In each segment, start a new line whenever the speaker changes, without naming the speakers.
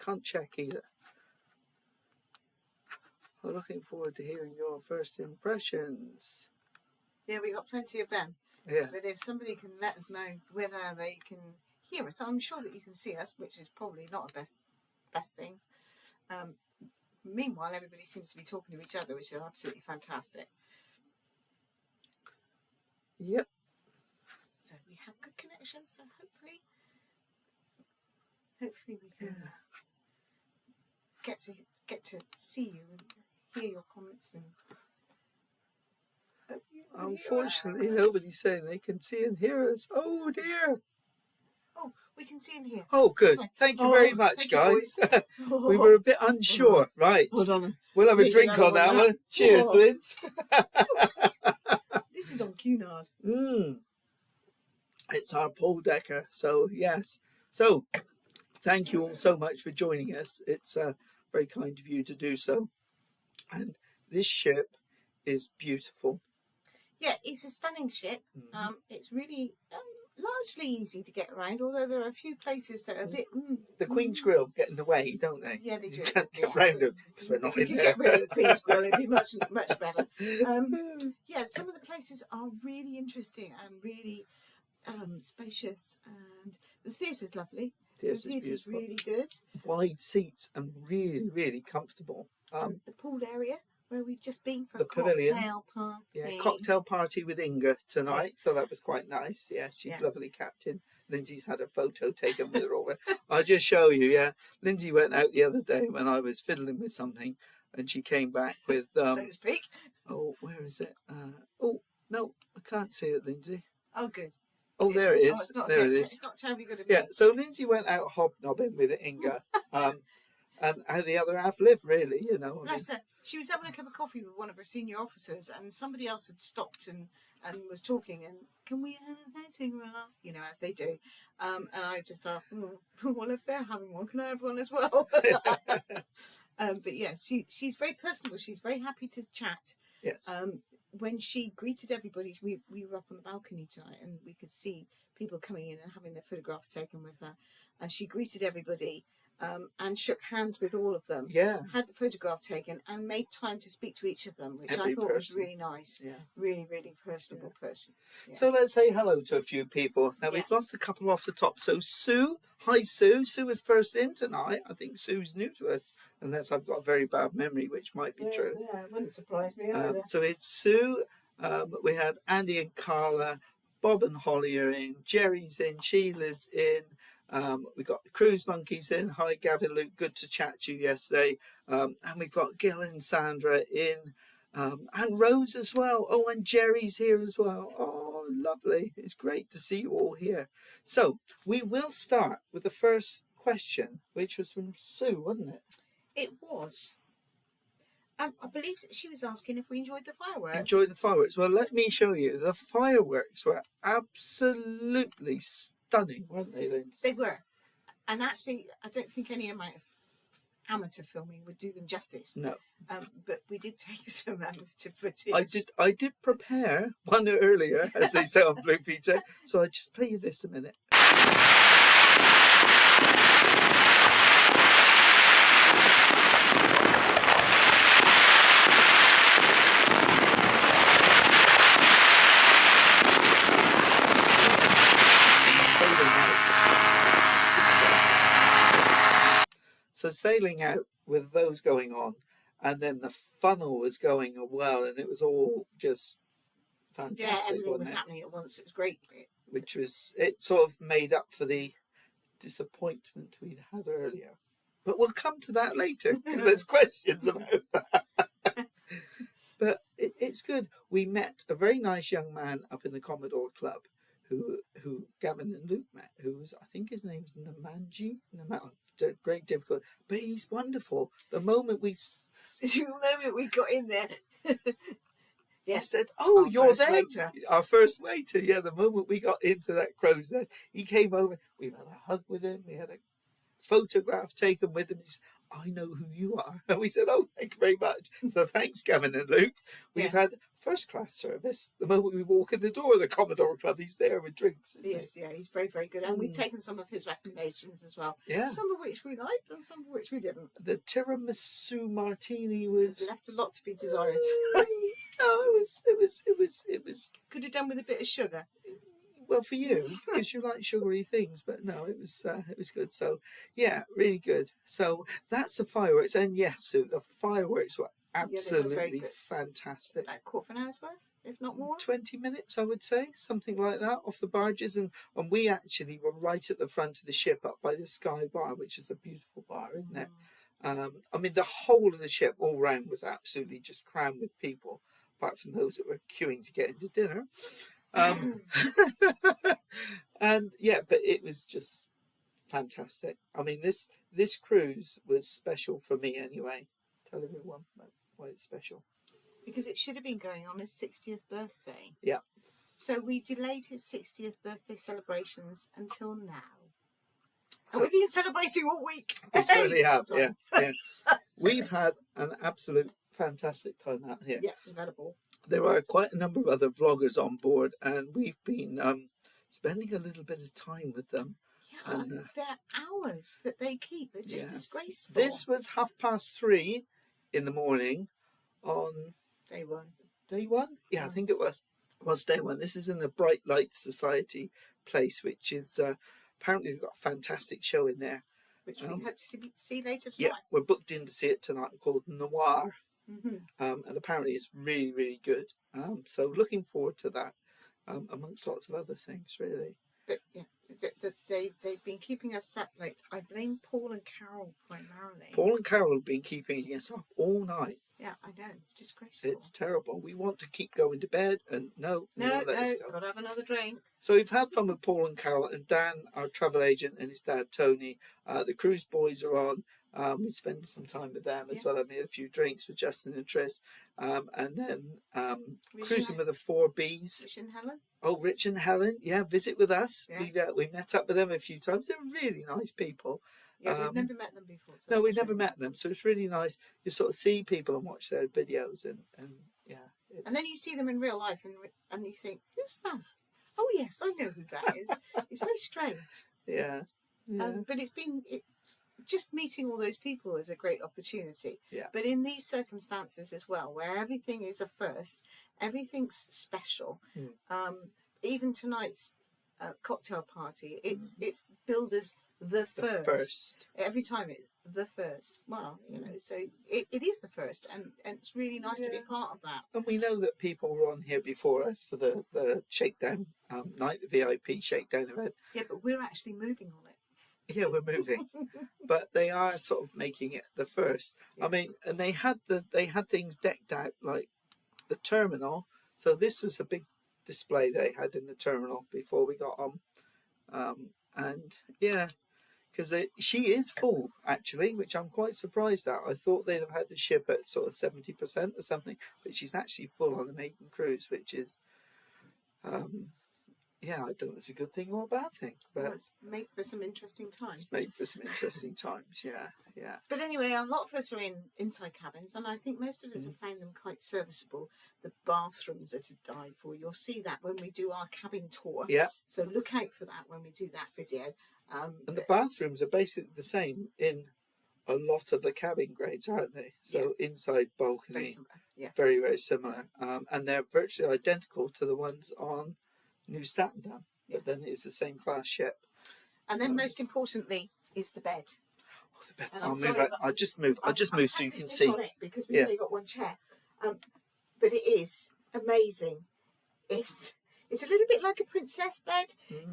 Can't check either. I'm looking forward to hearing your first impressions.
Yeah, we got plenty of them.
Yeah.
But if somebody can let us know whether they can hear us, I'm sure that you can see us, which is probably not the best thing. Meanwhile, everybody seems to be talking to each other, which is absolutely fantastic.
Yep.
So we have good connection. So hopefully we can get to see you and hear your comments and.
Unfortunately, nobody's saying they can see and hear us. Oh dear.
Oh, we can see and hear.
Oh, good. Thank you very much, guys. We were a bit unsure. Right.
Hold on.
We'll have a drink on that one. Cheers, Linz.
This is on Cunard.
It's our Paul Decker. So, yes. So, thank you all so much for joining us. It's very kind of you to do so. And this ship is beautiful.
Yeah, it's a stunning ship. It's really largely easy to get around, although there are a few places that are a bit...
The Queen's Grill get in the way, don't they?
Yeah, they do.
You can't get round them because we're not in there.
If you get rid of the Queen's Grill, it'd be much better. Yeah, some of the places are really interesting and really spacious, and the theatre's lovely. The theatre's really good.
Wide seats and really, really comfortable.
The pool area, where we've just been for
the
a
pavilion.
Cocktail party.
Yeah, cocktail party with Inga tonight,
yes.
So that was quite nice. Yeah, she's lovely captain. Lindsay's had a photo taken with her over. I'll just show you, yeah. Lindsay went out the other day when I was fiddling with something, and she came back with...
so to speak.
Oh, where is it? Oh, no, I can't see it, Lindsay.
Oh, good.
Oh, there it is. There it is.
It's not terribly good.
Yeah, so Lindsay went out hobnobbing with Inga, and how the other half live, really, you know.
Bless her. She was having a cup of coffee with one of her senior officers, and somebody else had stopped and was talking, and can we have a photograph? You know, as they do. And I just asked, well, if they're having one, can I have one as well? But yeah, she's very personable. She's very happy to chat.
Yes.
When she greeted everybody, we were up on the balcony tonight, and we could see people coming in and having their photographs taken with her. And she greeted everybody and shook hands with all of them.
Yeah.
Had the photograph taken and made time to speak to each of them, which I thought was really nice. Yeah. Really, really personable person. Yeah. So
let's say hello to a few people. Now, we've lost a couple off the top. So Sue, hi Sue. Sue was first in tonight. I think Sue's new to us, unless I've got a very bad memory, which might be true.
Yeah, it wouldn't surprise me either.
So it's Sue. We had Andy and Carla, Bob and Holly are in, Jerry's in, Sheila's in. We got the Cruise Monkeys in. Hi, Gavin, Luke. Good to chat to you yesterday. And we've got Gil and Sandra in, and Rose as well. Oh, and Jerry's here as well. Oh, lovely. It's great to see you all here. So we will start with the first question, which was from Sue, wasn't it?
It was. I believe she was asking if we enjoyed the fireworks.
Enjoyed the fireworks. Well, let me show you. The fireworks were absolutely stunning, weren't they, Lindsay?
They were. And actually, I don't think any amount of amateur filming would do them justice.
No.
But we did take some amateur footage.
I did prepare one earlier, as they say on Blue PJ. So I'll just play you this a minute. So sailing out with those going on, and then the funnel was going well, and it was all just fantastic.
Yeah, everything was happening at once. It was great.
Which was, it sort of made up for the disappointment we'd had earlier. But we'll come to that later, because there's questions about that. But it's good. We met a very nice young man up in the Commodore Club, who Gavin and Luke met, who was, I think his name's Namanji. Great difficult, but he's wonderful. The moment we
got in there,
I said, "Oh, you're there." Our first waiter. Yeah, the moment we got into that crow's nest, he came over. We had a hug with him. We had a photograph taken with him. He said, I know who you are. And we said, oh, thank you very much. So thanks, Gavin and Luke. We've had first-class service. The moment we walk in the door of the Commodore Club, he's there with drinks.
Yes, yeah, he's very, very good. And we've taken some of his recommendations as well.
Yeah.
Some of which we liked and some of which we didn't.
The tiramisu martini was...
Left a lot to be desired.
No, it was...
Could have done with a bit of sugar.
Well, for you, because you like sugary things, but no, it was good. So, yeah, really good. So that's the fireworks, and yes, so the fireworks were absolutely fantastic.
About a quarter of an hour's worth, if not more.
20 minutes, I would say, something like that, off the barges, and we actually were right at the front of the ship, up by the Sky Bar, which is a beautiful bar, isn't it? I mean, the whole of the ship all round was absolutely just crammed with people, apart from those that were queuing to get into dinner. And yeah, but it was just fantastic. I mean, this cruise was special for me anyway. Tell everyone why it's special.
Because it should have been going on his 60th birthday.
Yeah.
So we delayed his 60th birthday celebrations until now. And we've been celebrating all week.
We certainly have, yeah. We've had an absolute fantastic time out here.
Yeah, we've had a ball.
There are quite a number of other vloggers on board, and we've been spending a little bit of time with them.
Yeah,
and
their hours that they keep are just disgraceful.
This was 3:30 in the morning on
day one.
Day one? Yeah, I think it was day one. This is in the Bright Light Society place, which is apparently they've got a fantastic show in there.
Which we hope to see later tonight.
Yeah, we're booked in to see it tonight, called Noir. And apparently it's really, really good. So looking forward to that, amongst lots of other things, really.
But yeah, they've been keeping us up late. I blame Paul and Carol primarily.
Paul and Carol have been keeping us up all night.
Yeah, I know. It's disgraceful.
It's terrible. We want to keep going to bed, and no,
got to have another drink.
So we've had fun with Paul and Carol, and Dan, our travel agent, and his dad Tony. The cruise boys are on. We spent some time with them as well. I made a few drinks with Justin and Tris, and then cruising with the 4Bs.
Rich and Helen.
Oh, Rich and Helen, visit with us. Yeah. We met up with them a few times. They're really nice people.
Yeah, we've never met them before. So
no, we've never met them, so it's really nice. You sort of see people and watch their videos, and yeah.
And then you see them in real life, and you think, who's that? Oh yes, I know who that is. It's very strange.
Yeah.
But it's just meeting all those people is a great opportunity.
Yeah.
But in these circumstances as well, where everything is a first, everything's special. Even tonight's cocktail party, it's billed as the first. Every time it's the first. Well, so it is the first, and it's really nice to be part of that.
And we know that people were on here before us for the shakedown night, the VIP shakedown event.
Yeah, but we're actually moving on it.
Yeah, we're moving, but they are sort of making it the first. I mean, and they had things decked out like the terminal. So this was a big display they had in the terminal before we got on, and yeah, because she is full actually, which I'm quite surprised at. I thought they'd have had the ship at sort of 70% or something, but she's actually full on the Maiden cruise, which is. Yeah, I don't know if it's a good thing or a bad thing. But
it's made for some interesting times.
It's made for some interesting times, yeah.
But anyway, a lot of us are in inside cabins, and I think most of us have found them quite serviceable. The bathrooms are to die for. You'll see that when we do our cabin tour.
Yeah.
So look out for that when we do that video.
And the bathrooms are basically the same in a lot of the cabin grades, aren't they? So inside balcony, very, very similar. And they're virtually identical to the ones on New Statendam, but then it's the same class ship.
And then most importantly is the bed.
Oh, the bed. I'll just move so you can see.
On it because we've only got one chair. But it is amazing. It's a little bit like a princess bed.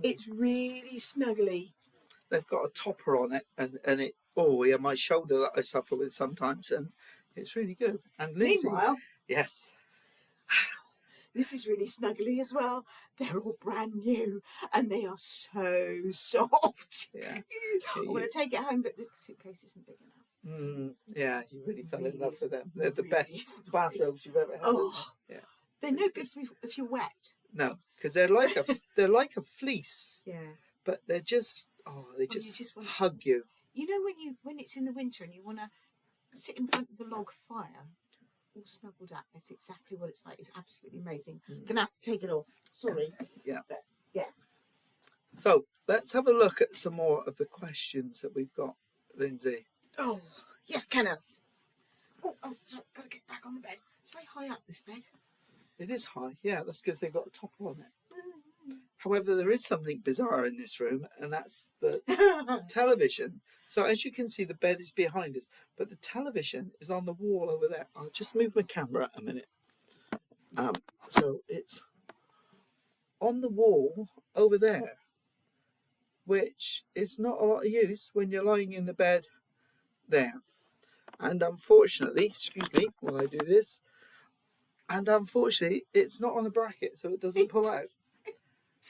It's really snuggly.
They've got a topper on it, and it. My shoulder that I suffer with sometimes, and it's really good. And Lindsey,
meanwhile,
yes.
This is really snuggly as well. They're all brand new and they are so soft.
Yeah.
I want to take it home, but the suitcase isn't big enough.
Yeah, you really fell in love with them. They're the best bathrobes you've ever had.
Oh, yeah. They're no good if you're wet.
No, because they're like a fleece.
Yeah.
But they're just they just hug you.
You know when it's in the winter and you want to sit in front of the log fire, all snuggled up. That's exactly what it's like. It's absolutely amazing. Gonna have to take it off. Sorry.
Yeah.
But, yeah.
So let's have a look at some more of the questions that we've got, Lindsay.
Oh yes, Kenneth. Oh, sorry. Gotta get back on the bed. It's very high up, this bed.
It is high, yeah. That's because they've got a topper on it. However, there is something bizarre in this room, and that's the television. So as you can see, the bed is behind us, but the television is on the wall over there. I'll just move my camera a minute. So it's on the wall over there, which is not a lot of use when you're lying in the bed there. And unfortunately, excuse me while I do this, and unfortunately, it's not on a bracket, so it doesn't pull out.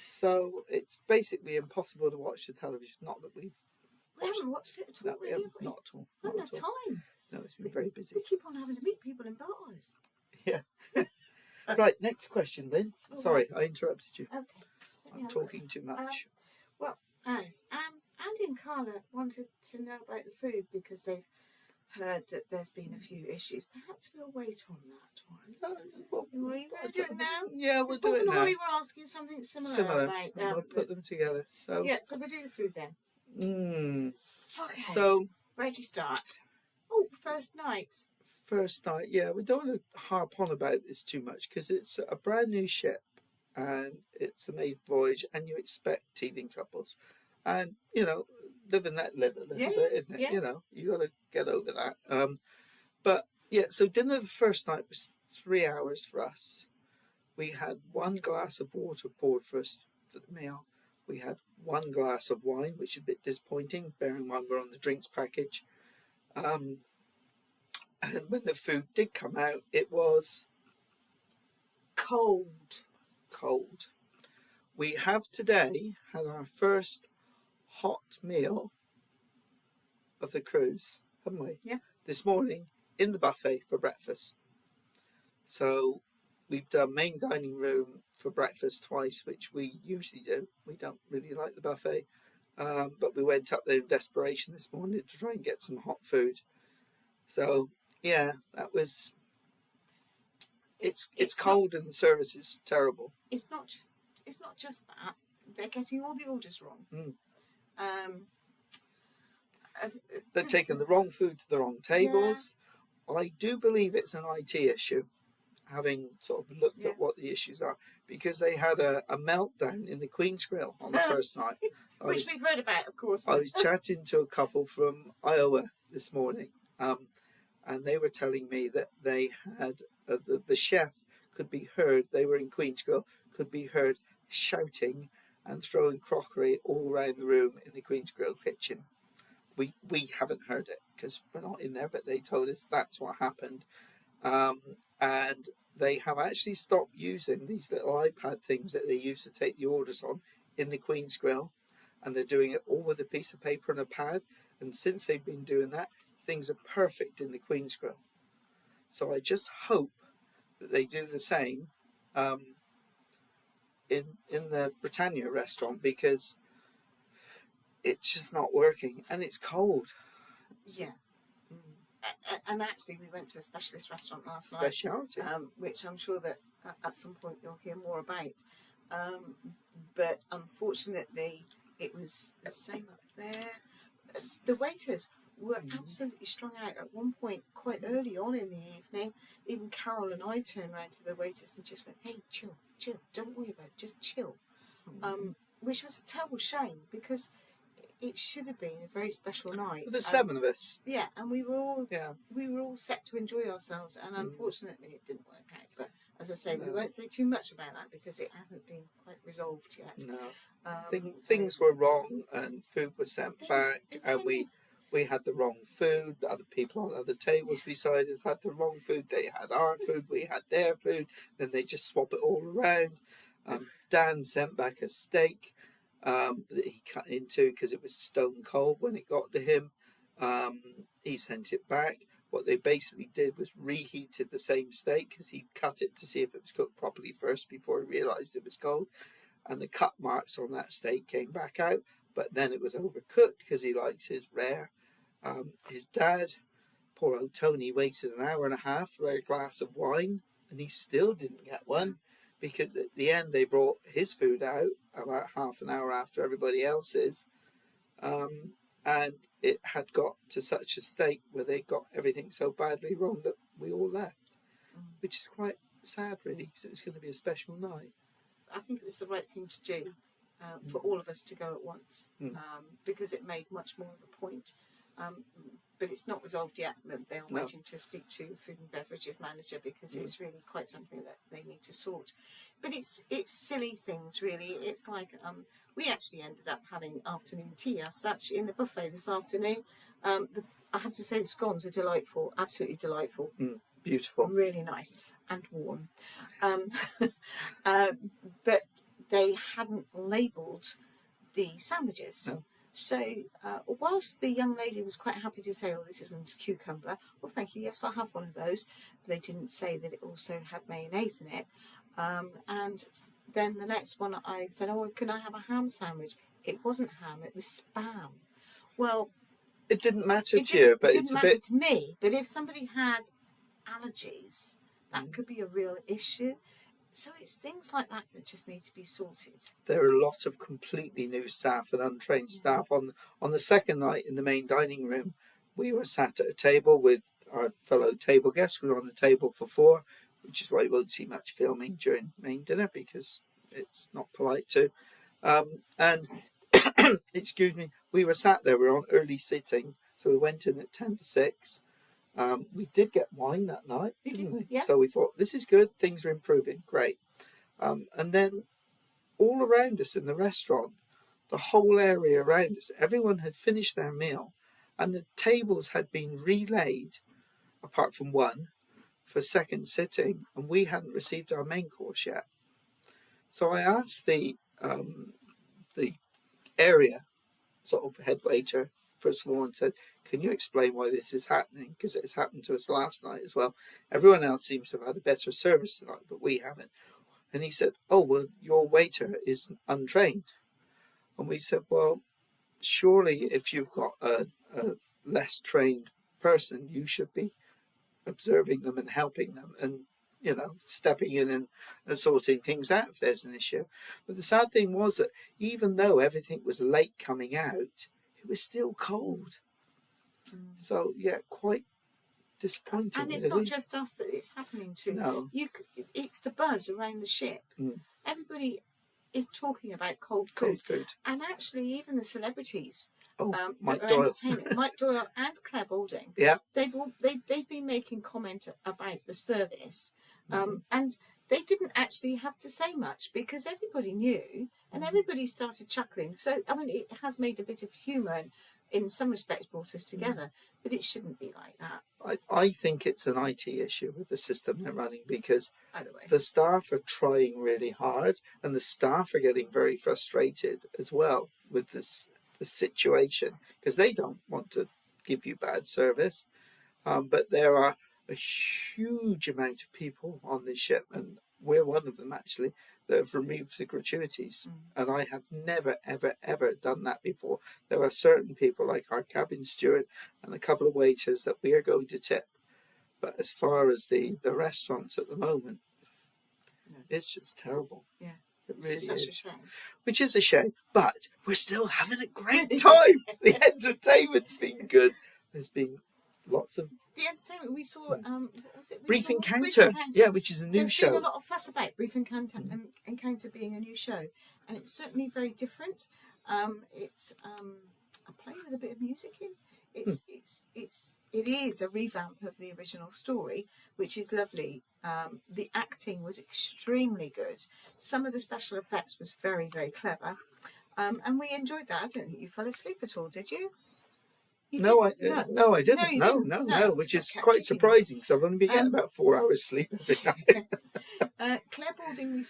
So it's basically impossible to watch the television. Not that we
haven't watched it at all, really, have we?
Not at all.
I haven't had time.
No, it's been very busy.
We keep on having to meet people in bars.
Yeah. Right, next question, Lynn. Sorry, I interrupted you.
Okay.
I'm talking too much.
Well, Alice, Andy and Carla wanted to know about the food because they've heard that there's been a few issues. Perhaps we'll wait on that one. Are you going to do it now?
Yeah, we'll do it now.
Holly were asking something similar. About,
we'll put them together. So
yeah, so we'll do the food then. Okay.
So
where do you start? Oh, first night.
Yeah, we don't want to harp on about this too much because it's a brand new ship and it's the Maiden Voyage, and you expect teething troubles, and you know, live and let live a little bit, isn't it?
Yeah.
You know, you got to get over that. But yeah, so dinner the first night was 3 hours for us. We had one glass of water poured for us for the meal. We had one glass of wine, which is a bit disappointing, bearing in mind we're on the drinks package. And when the food did come out, it was cold. We have today had our first hot meal of the cruise, haven't we?
Yeah.
This morning in the buffet for breakfast. So we've done main dining room for breakfast twice, which we usually do. We don't really like the buffet. But we went up there in desperation this morning to try and get some hot food. So yeah, that was. It's cold and the service is terrible.
It's not just that they're getting all the orders wrong.
They're taking the wrong food to the wrong tables. Yeah. I do believe it's an IT issue, having sort of looked at what the issues are, because they had a meltdown in the Queen's Grill on the first night.
Which we've heard about, of course.
I was chatting to a couple from Iowa this morning, and they were telling me that they had the chef could be heard. They were in Queen's Grill, could be heard shouting and throwing crockery all around the room in the Queen's Grill kitchen. We haven't heard it because we're not in there, but they told us that's what happened. And they have actually stopped using these little iPad things that they used to take the orders on in the Queen's Grill, and they're doing it all with a piece of paper and a pad. And since they've been doing that, things are perfect in the Queen's Grill. So I just hope that they do the same in the Britannia restaurant, because it's just not working and it's cold.
Yeah. And actually, we went to a specialist restaurant last
Speciality.
night, which I'm sure that at some point you'll hear more about. But unfortunately, it was the same up there. The waiters were absolutely strung out at one point quite early on in the evening. Even Carol and I turned around to the waiters and just went, "Hey, chill, don't worry about it, just chill." Which was a terrible shame, because it should have been a very special night.
There's 7 of us.
Yeah, and we were all set to enjoy ourselves, and unfortunately it didn't work out. But as I say, we won't say too much about that because it hasn't been quite resolved yet.
No, things were wrong, and food was sent back, and we had the wrong food. The other people on other tables beside us had the wrong food. They had our food, we had their food. Then they just swap it all around. Dan sent back a steak that he cut into because it was stone cold when it got to him. He sent it back. What they basically did was reheated the same steak, because he cut it to see if it was cooked properly first before he realised it was cold. And the cut marks on that steak came back out, but then it was overcooked because he likes his rare. His dad, poor old Tony, waited an hour and a half for a glass of wine, and he still didn't get one, because at the end they brought his food out about half an hour after everybody else's, and it had got to such a state where they got everything so badly wrong that we all left, which is quite sad, really, because it was going to be a special night.
I think it was the right thing to do for all of us to go at once, because it made much more of a point. But it's not resolved yet. They're waiting to speak to Food and Beverages manager, because it's really quite something that they need to sort. But it's silly things, really. It's like we actually ended up having afternoon tea as such in the buffet this afternoon. I have to say the scones are delightful, absolutely delightful.
Beautiful.
Really nice and warm. But they hadn't labelled the sandwiches.
No.
So whilst the young lady was quite happy to say, oh, this is one's cucumber, well, thank you, yes, I'll have one of those. But they didn't say that it also had mayonnaise in it. And then the next one I said, oh, can I have a ham sandwich? It wasn't ham, it was Spam. Well,
it didn't matter to you, but
it's a bit... It didn't matter to me, but if somebody had allergies, that could be a real issue. So it's things like that that just need to be sorted.
There are a lot of completely new staff and untrained staff. On the second night in the main dining room, we were sat at a table with our fellow table guests. We were on a table for 4, which is why you won't see much filming during main dinner, because it's not polite to. And excuse me, we were sat there. We were on early sitting, so we went in at 10 to 6. We did get wine that night, didn't we?
Yeah.
So we thought, this is good, things are improving, great. And then all around us in the restaurant, the whole area around us, everyone had finished their meal, and the tables had been relaid, apart from one, for second sitting, and we hadn't received our main course yet. So I asked the area sort of head waiter, first of all, and said, can you explain why this is happening? Because it's happened to us last night as well. Everyone else seems to have had a better service tonight, but we haven't. And he said, oh, well, your waiter is untrained. And we said, well, surely if you've got a less trained person, you should be observing them and helping them and, you know, stepping in and sorting things out if there's an issue. But the sad thing was that even though everything was late coming out, it was still cold. So, yeah, quite disappointing.
And it's
really.
not just us that it's happening to.
No.
It's the buzz around the ship. Everybody is talking about cold
Cold
food.
food.
And actually, even the celebrities
Mike
that are
Doyle.
entertaining, Mike Doyle and Claire Balding,
Yeah.
they've been making comment about the service. And they didn't actually have to say much, because everybody knew and everybody started chuckling. So, I mean, it has made a bit of humour and in some respects brought us together, but it shouldn't be like that.
I think it's an IT issue with the system they're running, because
Either way.
the staff are trying really hard, and the staff are getting very frustrated as well with the situation, because they don't want to give you bad service. But there are a huge amount of people on this ship, and we're one of them actually, that have removed the gratuities. And I have never, ever, ever done that before. There are certain people, like our cabin steward and a couple of waiters, that we are going to tip. But as far as the restaurants at the moment, it's just terrible.
Yeah.
It really
It's such
is.
a shame.
Which is a shame, but we're still having a great time. The entertainment's been good. There's been lots of...
The entertainment, we saw, what was it?
Brief Encounter, yeah, which is a new
There's
show.
been a lot of fuss about Brief Encounter, Encounter being a new show, and it's certainly very different. It's a play with a bit of music in. It is a revamp of the original story, which is lovely. The acting was extremely good. Some of the special effects was very, very clever, and we enjoyed that. I don't think you fell asleep at all, did you?
No, I didn't.
No,
No, which is quite surprising, because I've only been getting about 4 hours sleep every night.
Claire Balding,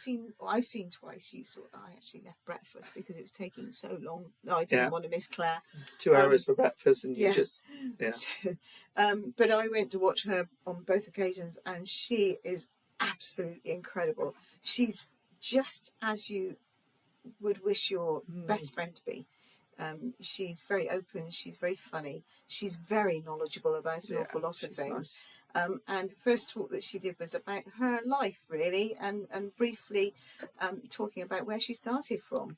I've seen twice. I actually left breakfast because it was taking so long. No, I didn't want to miss Claire.
2 hours for breakfast, and you just
but I went to watch her on both occasions, and she is absolutely incredible. She's just as you would wish your best friend to be. She's very open. She's very funny. She's very knowledgeable about an awful lot of things.
Nice.
And the first talk that she did was about her life, really, and briefly talking about where she started from.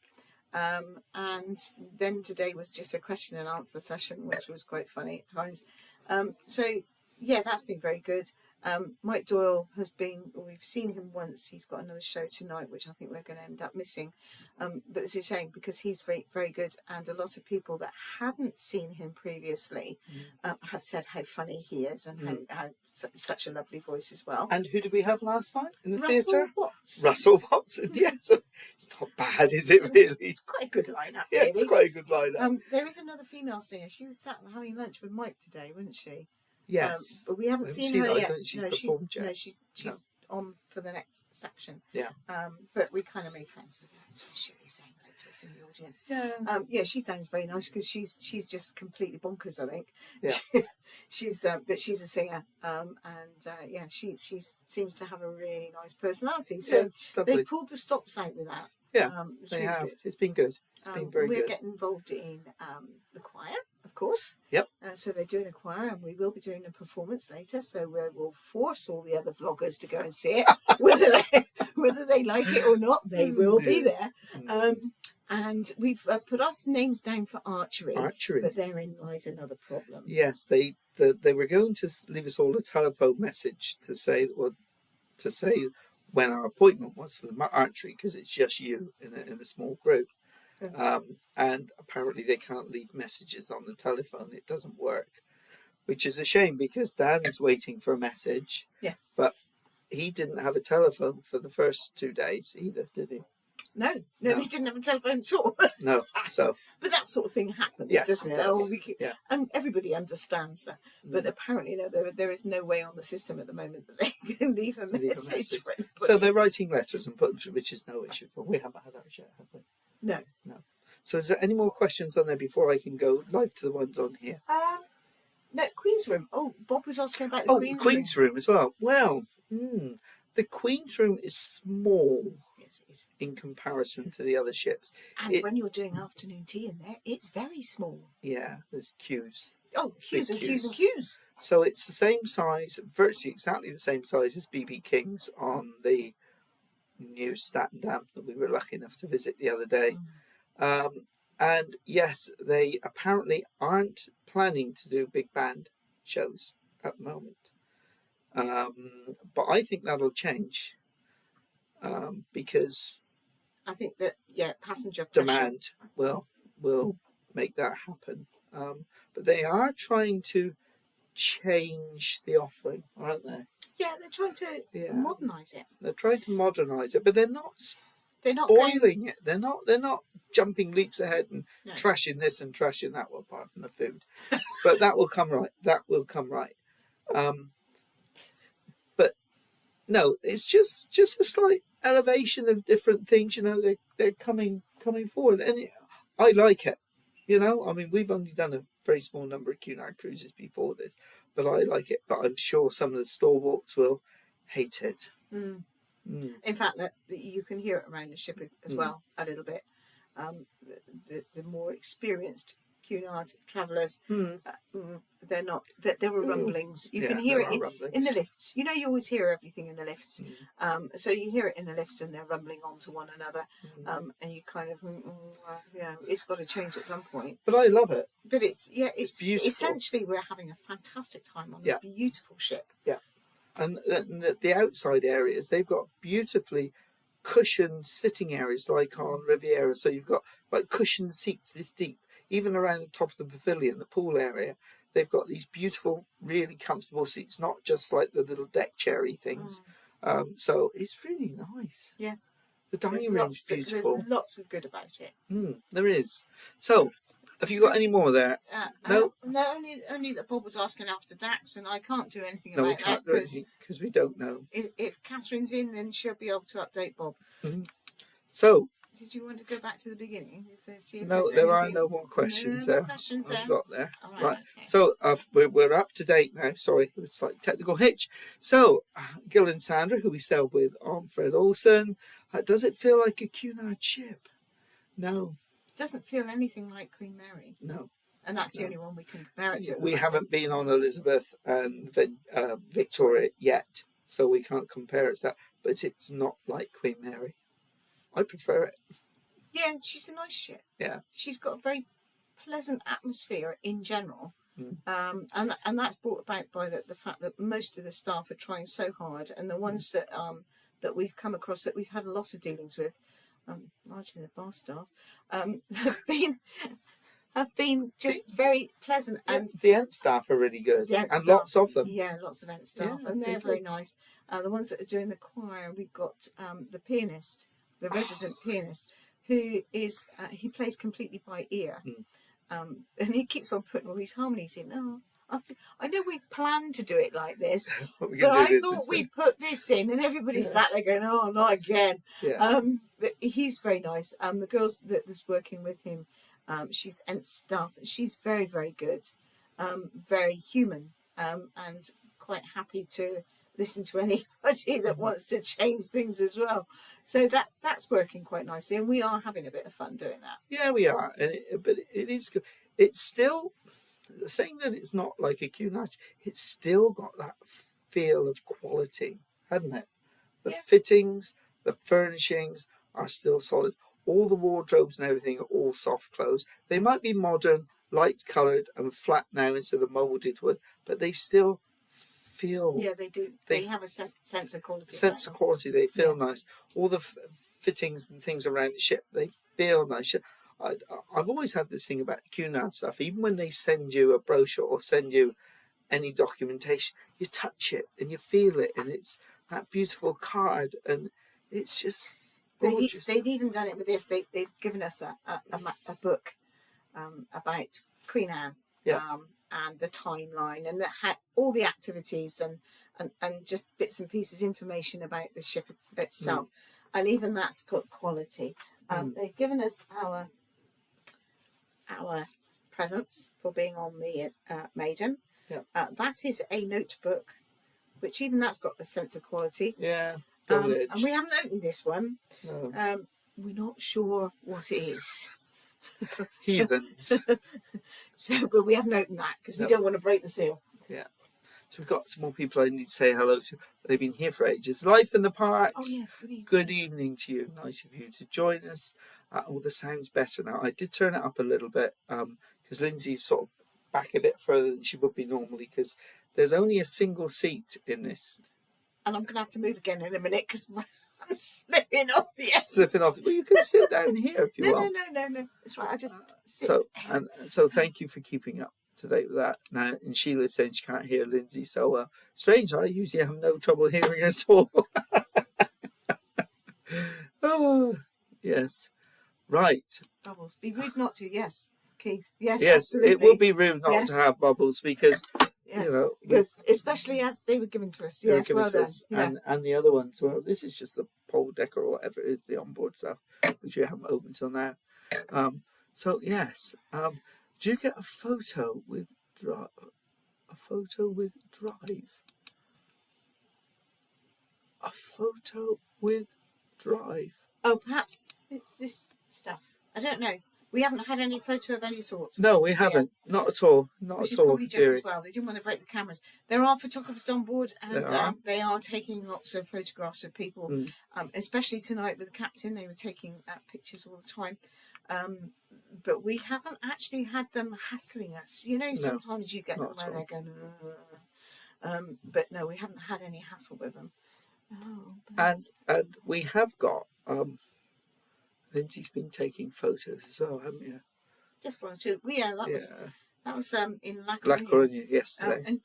And then today was just a question and answer session, which was quite funny at times. So, yeah, that's been very good. Mike Doyle we've seen him once. He's got another show tonight, which I think we're going to end up missing. But it's a shame because he's very, very good. And a lot of people that hadn't seen him previously have said how funny he is and how such a lovely voice as well.
And who did we have last night in the
Russell
theatre?
Watts.
Russell Watson, yes. It's not bad, is it, really?
It's quite a good lineup,
Yeah,
really.
it's quite a good lineup.
There is another female singer. She was sat having lunch with Mike today, wasn't she?
Yes.
But we haven't seen her
her
yet.
I don't think she's performed yet.
No, she's on for the next section.
Yeah.
But we kind of made friends with her, so she'll be saying hello to us in the audience.
Yeah.
Yeah, she sounds very nice because she's just completely bonkers, I think.
Yeah.
But she's a singer, and yeah, she seems to have a really nice personality. So they pulled the stops out with that.
Yeah,
it's
they
really
have.
good.
It's been good. It's been very good.
We're getting involved in the choir, of course.
Yep.
So they're doing a choir, and we will be doing a performance later. So we'll force all the other vloggers to go and see it, whether they like it or not. They will be there. And we've put our names down for archery. But therein lies another problem.
Yes, they were going to leave us all a telephone message to say when our appointment was for the archery, because it's just you in a small group. And apparently they can't leave messages on the telephone. It doesn't work, which is a shame because Dan is waiting for a message.
Yeah.
But he didn't have a telephone for the first 2 days either, did he?
No, he didn't have a telephone at all.
No, so.
But that sort of thing happens, doesn't it?
Does.
And everybody understands that. But apparently, there is no way on the system at the moment that they can leave a message for anybody.
So they're writing letters and putting them, which is no issue. But we haven't had that yet, have we?
No.
So is there any more questions on there before I can go live to the ones on here?
No, Queen's Room. Oh, Bob was asking about the
Queen's Room as well. Well, the Queen's Room is small.
Yes, it is.
In comparison to the other ships.
And when you're doing afternoon tea in there, it's very small.
Yeah, there's queues.
Oh, queues and queues and queues.
So it's the same size, virtually exactly the same size as BB King's on the new Staten Dam that we were lucky enough to visit the other day. And yes, they apparently aren't planning to do big band shows at the moment. But I think that'll change because
I think that passenger
demand will make that happen. But they are trying to change the offering, aren't they?
Yeah, they're trying to modernise it.
They're trying to modernise it, but they're not
spoiling
it. They're not jumping leaps ahead and trashing this and trashing that. Well, apart from the food, but that will come right. That will come right. But no, it's just a slight elevation of different things. You know, they're coming forward, and I like it. You know, I mean, we've only done a very small number of Cunard cruises before this, but I like it. But I'm sure some of the stalwarts will hate it.
In fact, that you can hear it around the ship as well a little bit. The more experienced Cunard travellers, they're not. There were rumblings. You can hear it in the lifts. You know, you always hear everything in the lifts. So you hear it in the lifts, and they're rumbling onto one another, and you kind of, it's got to change at some point.
But I love it.
But it's
beautiful.
Essentially, we're having a fantastic time on a beautiful ship.
Yeah. And the outside areas, they've got beautifully cushioned sitting areas like on Riviera. So you've got like cushioned seats this deep, even around the top of the pavilion, the pool area. They've got these beautiful, really comfortable seats, not just like the little deck cherry things. So it's really nice.
Yeah.
The dining room's beautiful.
There's lots of good about it.
There is. So, have you got any more there?
No, only that Bob was asking after Dax, and I can't do anything about that
because we don't know.
If Catherine's in, then she'll be able to update Bob.
So,
did you want to go back to the beginning?
There are no more questions there. I've got there. Right. Okay. So we're up to date now. Sorry, it's like technical hitch. So, Gil and Sandra, who we sailed with on Fred Olsen, does it feel like a Cunard ship? No.
doesn't feel anything like Queen Mary.
No.
And that's the only one we can compare it to.
We haven't been on Elizabeth and Victoria yet, so we can't compare it to that. But it's not like Queen Mary. I prefer it.
Yeah, she's a nice ship.
Yeah.
She's got a very pleasant atmosphere in general.
Mm.
And that's brought about by the fact that most of the staff are trying so hard, and the ones that we've come across that we've had a lot of dealings with, largely the bar staff, have been just very pleasant. And
the Ent staff are really good, and
staff,
lots of them.
Yeah, lots of Ent staff,
Yeah,
and they're very nice. The ones that are doing the choir, we've got the pianist, the resident pianist, who is he plays completely by ear.
Mm.
And he keeps on putting all these harmonies in. I know we planned to do it like this, but I thought we'd put this in, and everybody sat there going, "Oh, not again."
Yeah.
But he's very nice. The girls that's working with him, she's Ent staff. She's very, very good, very human, and quite happy to listen to anybody that wants to change things as well. So that's working quite nicely, and we are having a bit of fun doing that.
Yeah, we are, but it is good. It's still saying that it's not like a Cunard. It's still got that feel of quality, hasn't it? The fittings, the furnishings are still solid. All the wardrobes and everything are all soft close. They might be modern, light coloured, and flat now instead of moulded wood, but they still feel.
Yeah, they do. They have a sense of quality.
Sense of quality. They feel nice. All the fittings and things around the ship, they feel nice. I've always had this thing about Cunard stuff. Even when they send you a brochure or send you any documentation, you touch it and you feel it, and it's that beautiful card, and it's just gorgeous.
They've even done it with this. They've given us a book about Queen Anne.
Yeah.
And the timeline and all the activities and just bits and pieces information about the ship itself. And even that's got quality. They've given us our presents for being on the Maiden.
Yeah.
That is a notebook, which even that's got a sense of quality.
Yeah.
And we haven't opened this one.
No.
We're not sure what it is.
Heathens.
But we haven't opened that because we don't want to break the seal.
Yeah. So we've got some more people I need to say hello to. They've been here for ages. Life in the Parks.
Oh yes, good evening.
Good evening to you. Nice of you to join us. The sound's better now. I did turn it up a little bit because Lindsay's sort of back a bit further than she would be normally because there's only a single seat in this.
And I'm going to have to move again in a minute because I'm slipping off the edge.
Slipping off. Well, you can sit down here if you want.
No. It's right. I just sit.
So thank you for keeping up to date with that. Now, and Sheila's saying she can't hear Lindsay. So strange. I usually have no trouble hearing at all. Oh, yes. Right.
Bubbles. Be rude not to. Yes, Keith. Yes.
Yes,
absolutely.
it would be rude not to have bubbles because.
Yes,
you know,
because especially as they were given to us. Yes, well done. Yeah.
And the other ones, well, this is just the pole decker or whatever it is, the onboard stuff, which we haven't opened till now. So yes, do you get a photo with Drive? A photo with Drive. A photo with Drive.
Oh, perhaps it's this stuff. I don't know. We haven't had any photo of any sort.
No, we haven't. Yeah. Not at all. Not
Which
at
is
all.
Probably just as well. They didn't want to break the cameras. There are photographers on board, and they are taking lots of photographs of people. Especially tonight with the captain, they were taking pictures all the time. But we haven't actually had them hassling us. You know, sometimes you get them where they're going. But no, we haven't had any hassle with them. Oh,
and we have got. Lindsay's been taking photos as well, haven't you?
Just one or two. Well, that was in La
Coruña yesterday.
And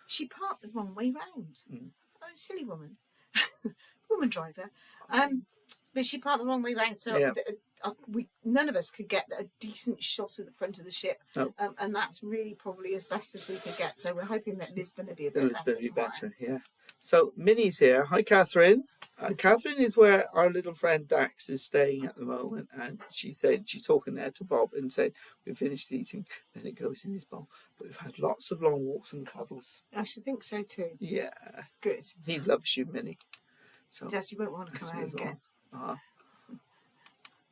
she parked the wrong way round. Oh, silly woman, woman driver. But she parked the wrong way round, so none of us could get a decent shot of the front of the ship.
No.
And that's really probably as best as we could get. So we're hoping that Lisbon will be a bit
Lisbon will be better. Yeah. So Minnie's here. Hi, Catherine. Catherine is where our little friend Dax is staying at the moment, and she said she's talking there to Bob and said we finished eating, then it goes in his bowl. But we've had lots of long walks and cuddles.
I should think so too.
Yeah.
Good.
He loves you, Minnie. So
yes, you won't want to come home again.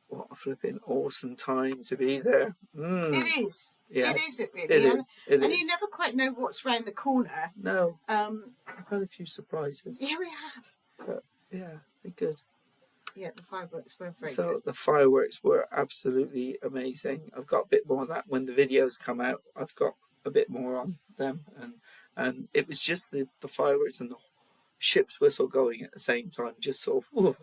what a flipping awesome time to be there.
It is.
Yes,
It is. It really.
it is. It
and
is.
you never quite know what's round the corner.
No. I've had a few surprises.
Yeah, we have.
But yeah, they're good.
Yeah, the fireworks were very
So
good.
the fireworks were absolutely amazing. I've got a bit more of that when the videos come out. I've got a bit more on them, and it was just the fireworks and the ship's whistle going at the same time, just sort of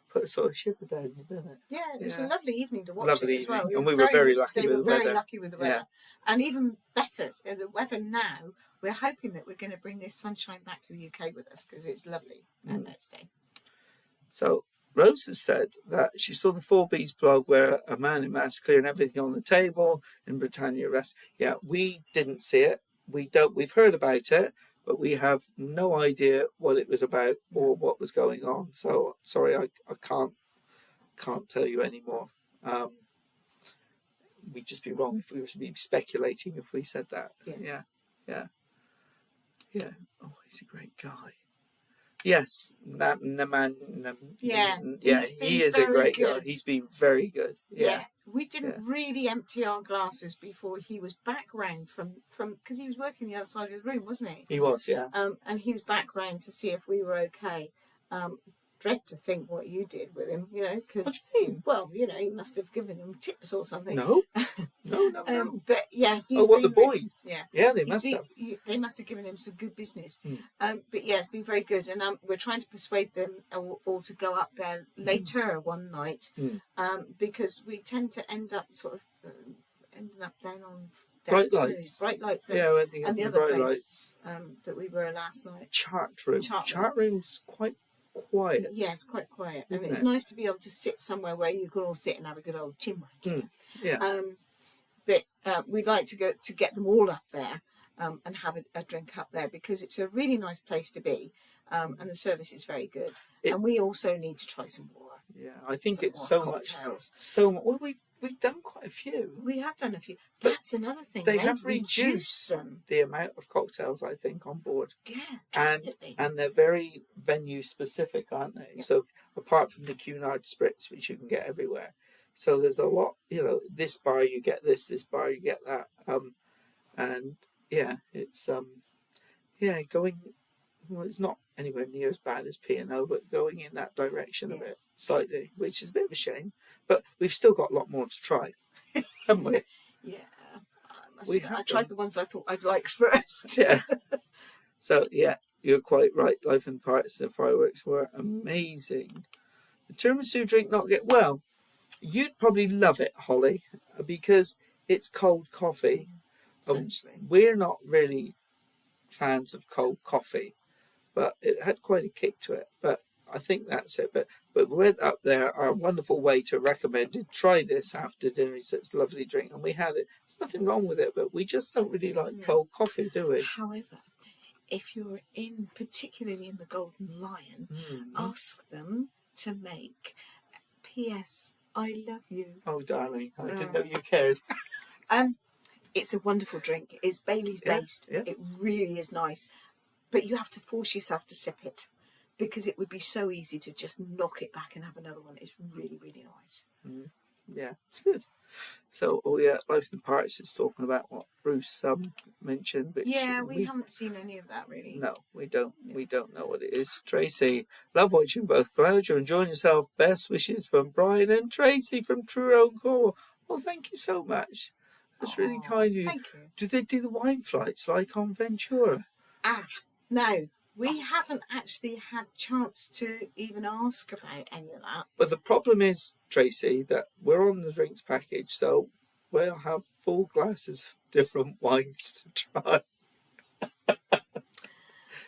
put a sort of shiver down you, didn't it?
Yeah, it was a lovely evening to watch
Lovely
it as well.
evening. And we were very lucky
They
with
were
the
very
weather.
lucky with the weather. And even better, the weather now, we're hoping that we're going to bring this sunshine back to the UK with us because it's lovely at that day.
So Rose has said that she saw the 4Bs blog where a man in mass clearing everything on the table in Britannia Rest. Yeah, we didn't see it. We've heard about it, but we have no idea what it was about or what was going on. So sorry, I can't tell you anymore. We'd just be wrong if we were to be speculating if we said that. Yeah. Oh, he's a great guy. Yes, he is a great guy. He's been very good. Yeah.
We didn't really empty our glasses before he was back round from because he was working the other side of the room, wasn't he?
He was, yeah.
And he was back round to see if we were okay. Dread to think what you did with him, because well, he must have given him tips or something.
No.
But yeah,
the boys? Yeah, they must have.
They must have given him some good business. But yeah, it's been very good, and we're trying to persuade them all to go up there later one night, because we tend to end up sort of ending up down
Bright Lights.
Bright Lights,
and
the other place that we were last night.
Chart room's quite quiet.
Yeah, it's quite quiet, and it's nice to be able to sit somewhere where you can all sit and have a good old chinwag. But we'd like to get them all up there and have a drink up there because it's a really nice place to be, and the service is very good. And we also need to try some more.
Yeah, I think it's
cocktails.
so much. Well, we've done quite a few.
We have done a few. That's another thing.
They have reduced the amount of cocktails, I think, on board.
Yeah, drastically.
And they're very venue specific, aren't they? Yeah. So apart from the Cunard spritz, which you can get everywhere, so there's a lot. This bar you get this bar you get that, and yeah, it's going. Well, it's not anywhere near as bad as P&O, but going in that direction a bit slightly, which is a bit of a shame. But we've still got a lot more to try, haven't we?
Yeah. I tried the ones I thought I'd like first.
Yeah. So, yeah, you're quite right. Life and Parts, the fireworks were amazing. The tiramisu drink not get well. You'd probably love it, Holly, because it's cold coffee.
Essentially.
We're not really fans of cold coffee, but it had quite a kick to it. But I think that's it. But we went up there. Our wonderful waiter recommended try this after dinner. He said it's a lovely drink, and we had it. There's nothing wrong with it, but we just don't really like cold coffee, do we?
However, if you're particularly in the Golden Lion, ask them to make P.S. I love you.
Oh, darling, I didn't know you cared.
It's a wonderful drink. It's Bailey's based.
Yeah.
It really is nice, but you have to force yourself to sip it because it would be so easy to just knock it back and have another one. It's really, really nice.
Yeah, it's good. So, Life and Parts is talking about what Bruce mentioned. But
we haven't seen any of that really.
No, we don't. Yeah. We don't know what it is. Tracy, love watching both. Glad you're enjoying yourself. Best wishes from Brian and Tracy from Truro Core. Well, thank you so much. That's really kind of you.
Thank you.
Do they do the wine flights like on Ventura?
No. We haven't actually had chance to even ask about any of that.
But the problem is, Tracy, that we're on the drinks package, so we'll have full glasses of different wines to try.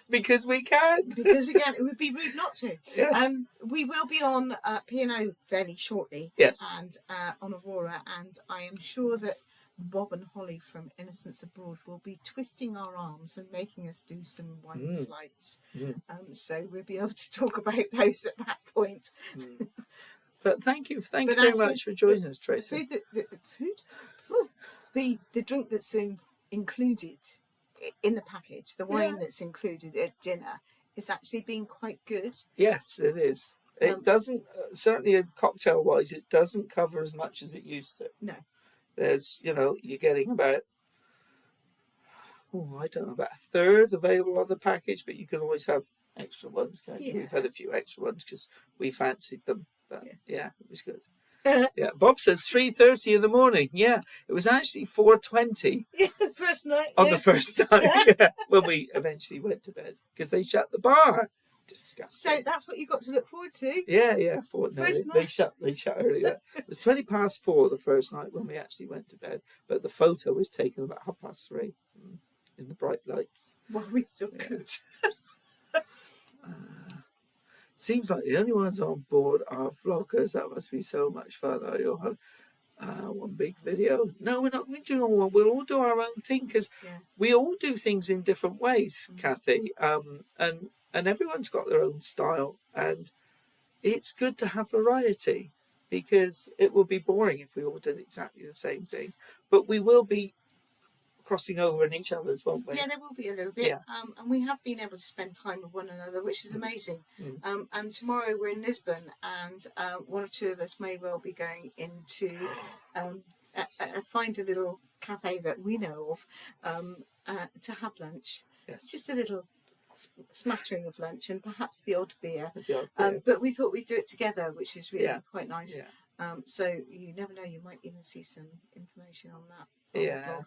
Because we can.
Because we can. It would be rude not to.
Yes.
We will be on P&O fairly shortly.
Yes.
And on Aurora, and I am sure that Bob and Holly from Innocence Abroad will be twisting our arms and making us do some wine flights. So we'll be able to talk about those at that point.
But thank you very much for joining us, Tracy.
The drink that's included in the package, the wine that's included at dinner, is actually been quite good.
Yes, it is. It doesn't, certainly cocktail wise, it doesn't cover as much as it used to.
No.
There's, you're getting about, I don't know, about a third available on the package, but you can always have extra ones. Can't you?
Yeah.
We've had a few extra ones because we fancied them. But yeah, it was good.
Yeah,
Yeah, Bob says 3:30 in the morning. Yeah, it was actually 4:20
the first night.
on the first night. Yeah, when we eventually went to bed because they shut the bar. Disgusting.
So that's what you got to look forward to.
Yeah, they shut earlier. It was 4:20 the first night when we actually went to bed, but the photo was taken about 3:30 in the bright lights.
Well, we still could.
Seems like the only ones on board are vloggers. That must be so much fun. You'll have one big video. No, we're not going to do one. We'll all do our own thing because we all do things in different ways, Kathy. And everyone's got their own style. And it's good to have variety because it will be boring if we all did exactly the same thing. But we will be crossing over in each other's, won't we?
Yeah, there will be a little bit.
Yeah.
And we have been able to spend time with one another, which is amazing. And tomorrow we're in Lisbon, and one or two of us may well be going into find a little cafe that we know of to have lunch.
Yes.
Just a little smattering of lunch and perhaps the odd beer.
Yeah.
But we thought we'd do it together, which is really quite nice.
Yeah.
So you never know, you might even see some information on that.
Yeah.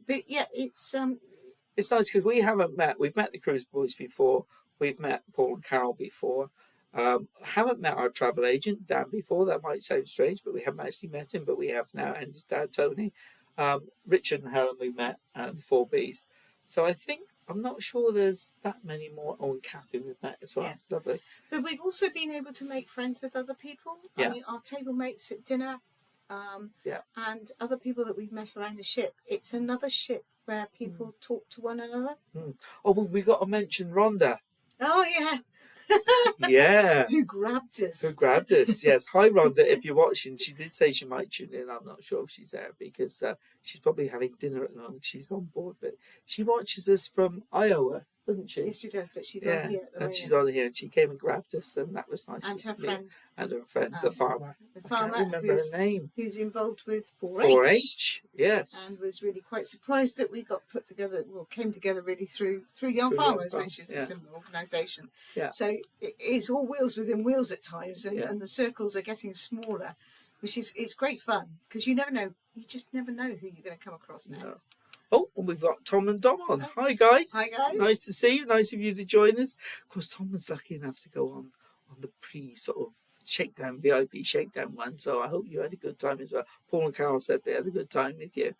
But yeah, it's
nice because we haven't met. We've met the Cruise Boys before. We've met Paul and Carol before. Haven't met our travel agent Dan before. That might sound strange, but we haven't actually met him. But we have now, and his dad Tony, Richard and Helen. We met, and the 4Bs. So I'm not sure there's that many more. Oh, and Kathy we've met as well.
Yeah.
Lovely.
But we've also been able to make friends with other people.
Yeah.
I mean, our table mates at dinner. And other people that we've met around the ship. It's another ship where people talk to one another.
Oh, well, we got to mention Rhonda.
Oh yeah.
Yeah.
Who grabbed us?
Yes. Hi, Rhonda. If you're watching, she did say she might tune in. I'm not sure if she's there because she's probably having dinner at the moment. She's on board, but she watches us from Iowa, doesn't she?
Yes, she does. But she's on here at the moment.
And she's on here, and she came and grabbed us, and that was nice.
And her friend.
And her friend, the farmer.
The farmer.
I can't remember her name.
Who's involved with 4-H.
4-H. Yes.
And was really quite surprised that we got came together really through Young Farmers, which is a similar organisation.
Yeah.
So it's all wheels within wheels at times, and the circles are getting smaller, which is it's great fun because you just never know who you're going to come across next.
No. Oh, and we've got Tom and Dom on. Hi, guys.
Hi, guys.
Nice to see you. Nice of you to join us. Of course, Tom was lucky enough to go on the shakedown, VIP shakedown one. So I hope you had a good time as well. Paul and Carol said they had a good time with you.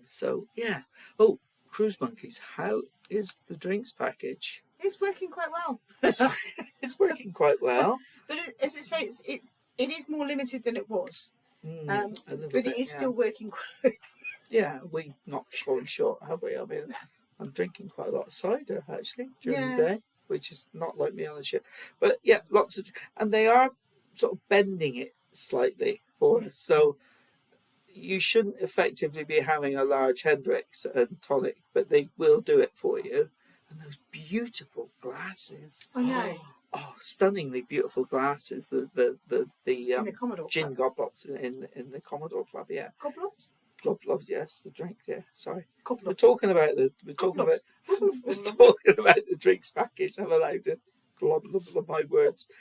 So, yeah. Oh, Cruise Monkeys, how is the drinks package?
It's working quite well.
It's working quite well.
But as I say, it is more limited than it was. But it is still working quite
Yeah, we've not fallen short, have we? I mean, I'm drinking quite a lot of cider, actually, during the day, which is not like me on a ship. But, yeah, lots of... And they are sort of bending it slightly for us. So you shouldn't effectively be having a large Hendrix and tonic, but they will do it for you. And those beautiful glasses.
I know.
Oh, stunningly beautiful glasses. The
in the Commodore
gin
Club.
goblots in the Commodore Club, yeah.
Goblots?
Glob, yes, the drink, yeah. Sorry.
Goblots.
We're talking about the drinks package. I'm allowed to glob my words.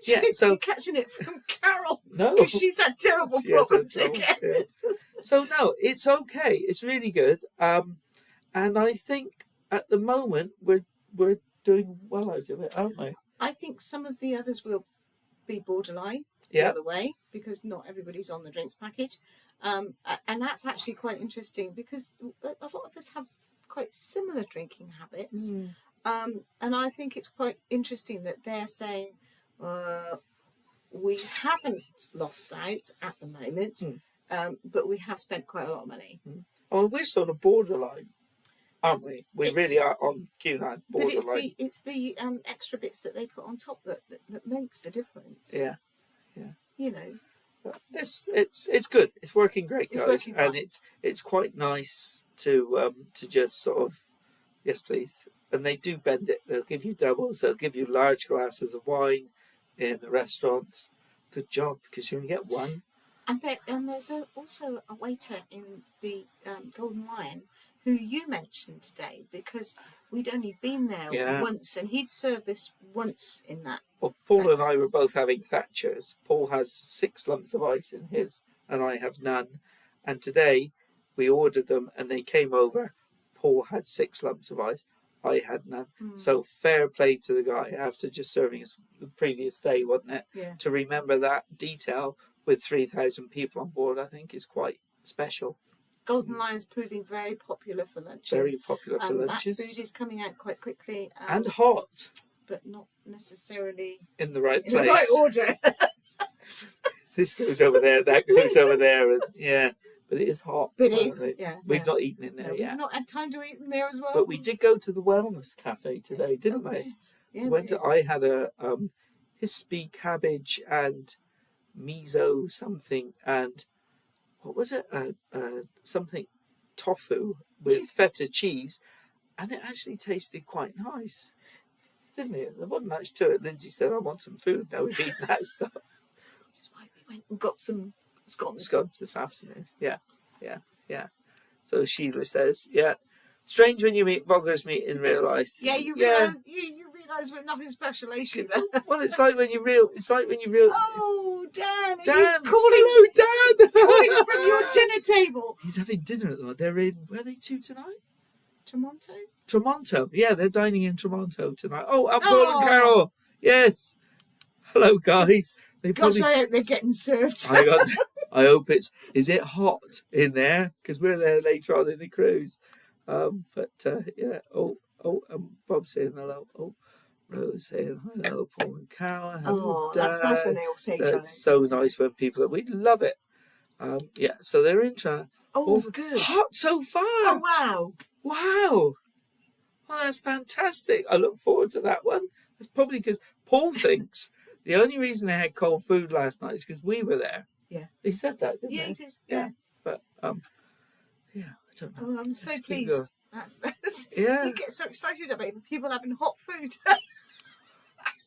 Yeah, so
you're catching it from Carol.
No,
because she's had terrible problems again.
Yeah. So no, it's okay. It's really good. And I think at the moment we're doing well out of it, aren't we?
I think some of the others will be borderline the other way because not everybody's on the drinks package. And that's actually quite interesting because a lot of us have quite similar drinking habits. And I think it's quite interesting that they're saying we haven't lost out at the moment, but we have spent quite a lot of money.
Oh, we're sort of borderline, aren't we? We really are on Cunard borderline.
But it's the extra bits that they put on top that makes the difference.
Yeah.
You know.
It's good. It's working great, guys,
working
and it's quite nice to just sort of yes, please. And they do bend it. They'll give you doubles. They'll give you large glasses of wine. in the restaurants. Good job, because you only get one.
And there's also a waiter in the Golden Lion who you mentioned today, because we'd only been there once, and he'd serviced once in that.
Well, Paul and I were both having Thatchers. Paul has 6 lumps of ice in his, and I have none. And today we ordered them, and they came over. Paul had 6 lumps of ice. I had none. So fair play to the guy after just serving us the previous day, wasn't it?
Yeah.
To remember that detail with 3,000 people on board, I think is quite special.
Golden Lion's proving very popular for lunches.
Very popular for lunches.
That food is coming out quite quickly.
And hot.
But not necessarily
in the right place.
In the right order.
This goes over there, that goes over there. And, yeah, but it is hot.
But it is,
We've not eaten in there yet.
We've not had time to eat in there as well.
But we did go to the Wellness Cafe today, didn't we?
Yes. Yeah,
I had a hispy cabbage and miso something, and what was it? Something tofu with feta cheese, and it actually tasted quite nice, didn't it? There wasn't much to it. Lindsey said, "I want some food." Now we've eaten that stuff.
Which is why we went and got some scones.
Scones this afternoon. Yeah. So Sheila says, "Yeah, strange when you meet vloggers meet in real life."
Yeah, you realise we're nothing special, eh, Sheila?
Well, it's like when you real.
Oh, Dan!
Dan,
calling?
Hello, Dan.
Calling from your dinner table.
He's having dinner at the moment. They're in. Where are they to tonight?
Tremonto.
Yeah, they're dining in Tremonto tonight. Oh, Paul and Carol. Yes. Hello, guys.
Gosh, I hope they're getting served.
I hope it's. Is it hot in there? Because we're there later on in the cruise. Yeah. Bob saying hello. Oh, Rose saying hello. Paul and Carol. Hello, Dad.
That's nice when they all say each other.
It's so nice when people. We love it. Yeah. So they're into.
Good.
Hot so far.
Oh wow.
Wow. Well, that's fantastic. I look forward to that one. That's probably because Paul thinks the only reason they had cold food last night is because we were there.
Yeah.
He said that, didn't he?
Yeah, he did.
Yeah. But, I don't know.
Oh, I'm so pleased. That's
yeah.
You get so excited about people having hot food.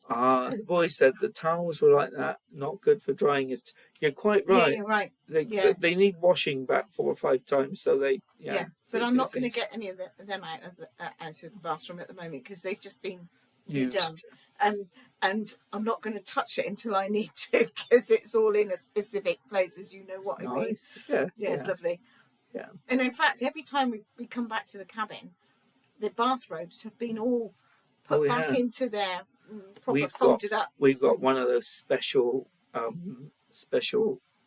The boy said the towels were like that, not good for drying. You're quite right.
Yeah, you're right.
They need washing back 4 or 5 times, so they. Yeah.
But I'm not going to get any of them out of the bathroom at the moment because they've just been
used.
Done. And I'm not going to touch it until I need to because it's all in a specific place, as you know what I mean.
Yeah.
Yeah, it's lovely.
Yeah.
And in fact, every time we come back to the cabin, the bathrobes have been all put back into their proper folded up.
We've got one of those special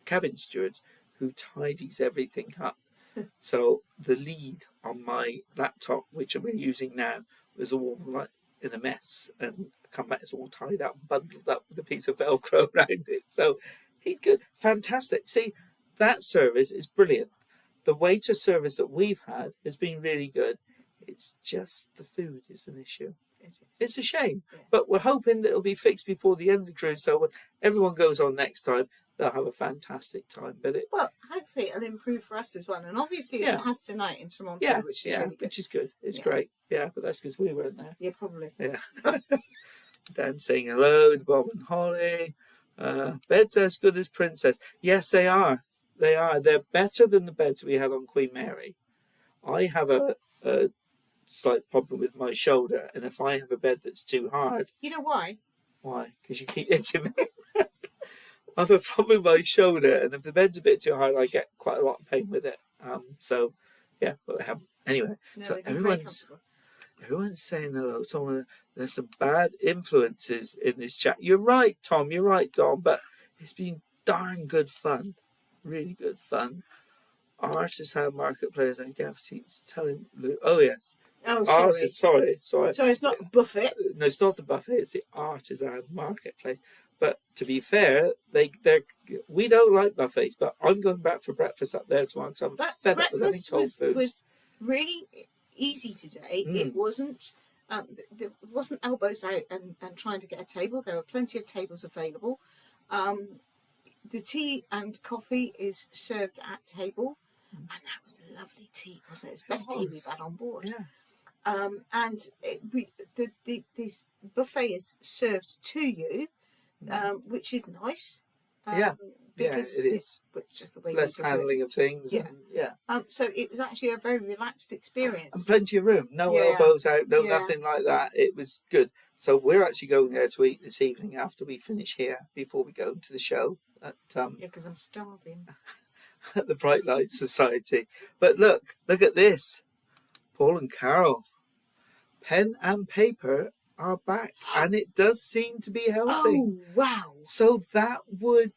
cabin stewards who tidies everything up. So the lead on my laptop, which we're using now, was all like in a mess, and come back, it's all tied up, bundled up with a piece of Velcro around it. So he's good, fantastic. See, that service is brilliant. The waiter service that we've had has been really good. It's just the food is an issue. It's a shame, but we're hoping that it'll be fixed before the end of the cruise. So when everyone goes on next time, they'll have a fantastic time. Well,
hopefully it'll improve for us as well. And obviously it has tonight in Tremonto, which is really good.
Which is good. It's great. Yeah, but that's because we weren't there.
Yeah, probably.
Yeah. Dan saying hello to Bob and Holly. Beds as good as Princess. Yes, they are. They are. They're better than the beds we had on Queen Mary. I have a slight problem with my shoulder, and if I have a bed that's too hard...
You know why?
Why? Because you keep hitting me. I have a problem with my shoulder, and if the bed's a bit too hard, I get quite a lot of pain with it. So, yeah, but I haven't. Anyway, so everyone's saying hello. Tom, there's some bad influences in this chat. You're right, Tom. You're right, Dom. But it's been darn good fun. Really good fun. Artisan Marketplace. I guess he's telling Luke. Oh, yes.
Oh, sorry.
Sorry.
So it's not a buffet.
No, it's not the buffet. It's the Artisan Marketplace. But to be fair, we don't like buffets. But I'm going back for breakfast up there tomorrow because I'm fed up with any cold food.
Was really easy today. It wasn't. There wasn't elbows out and trying to get a table. There were plenty of tables available. The tea and coffee is served at table, and that was lovely tea, wasn't it? It's the best tea we've had on board.
Yeah.
And this buffet is served to you, which is nice.
Yeah.
Because
it is.
it's just the way
Less
we prefer it.
handling of things.
Yeah.
And,
So it was actually a very relaxed experience.
and plenty of room. No
Yeah.
elbows out, no
Yeah.
nothing like that. It was good. So we're actually going there to eat this evening after we finish here, before we go to the show at
Yeah, because I'm starving.
at the Bright Light Society. But look at this. Paul and Carol, pen and paper are back, and it does seem to be helping.
Oh, wow.
So that would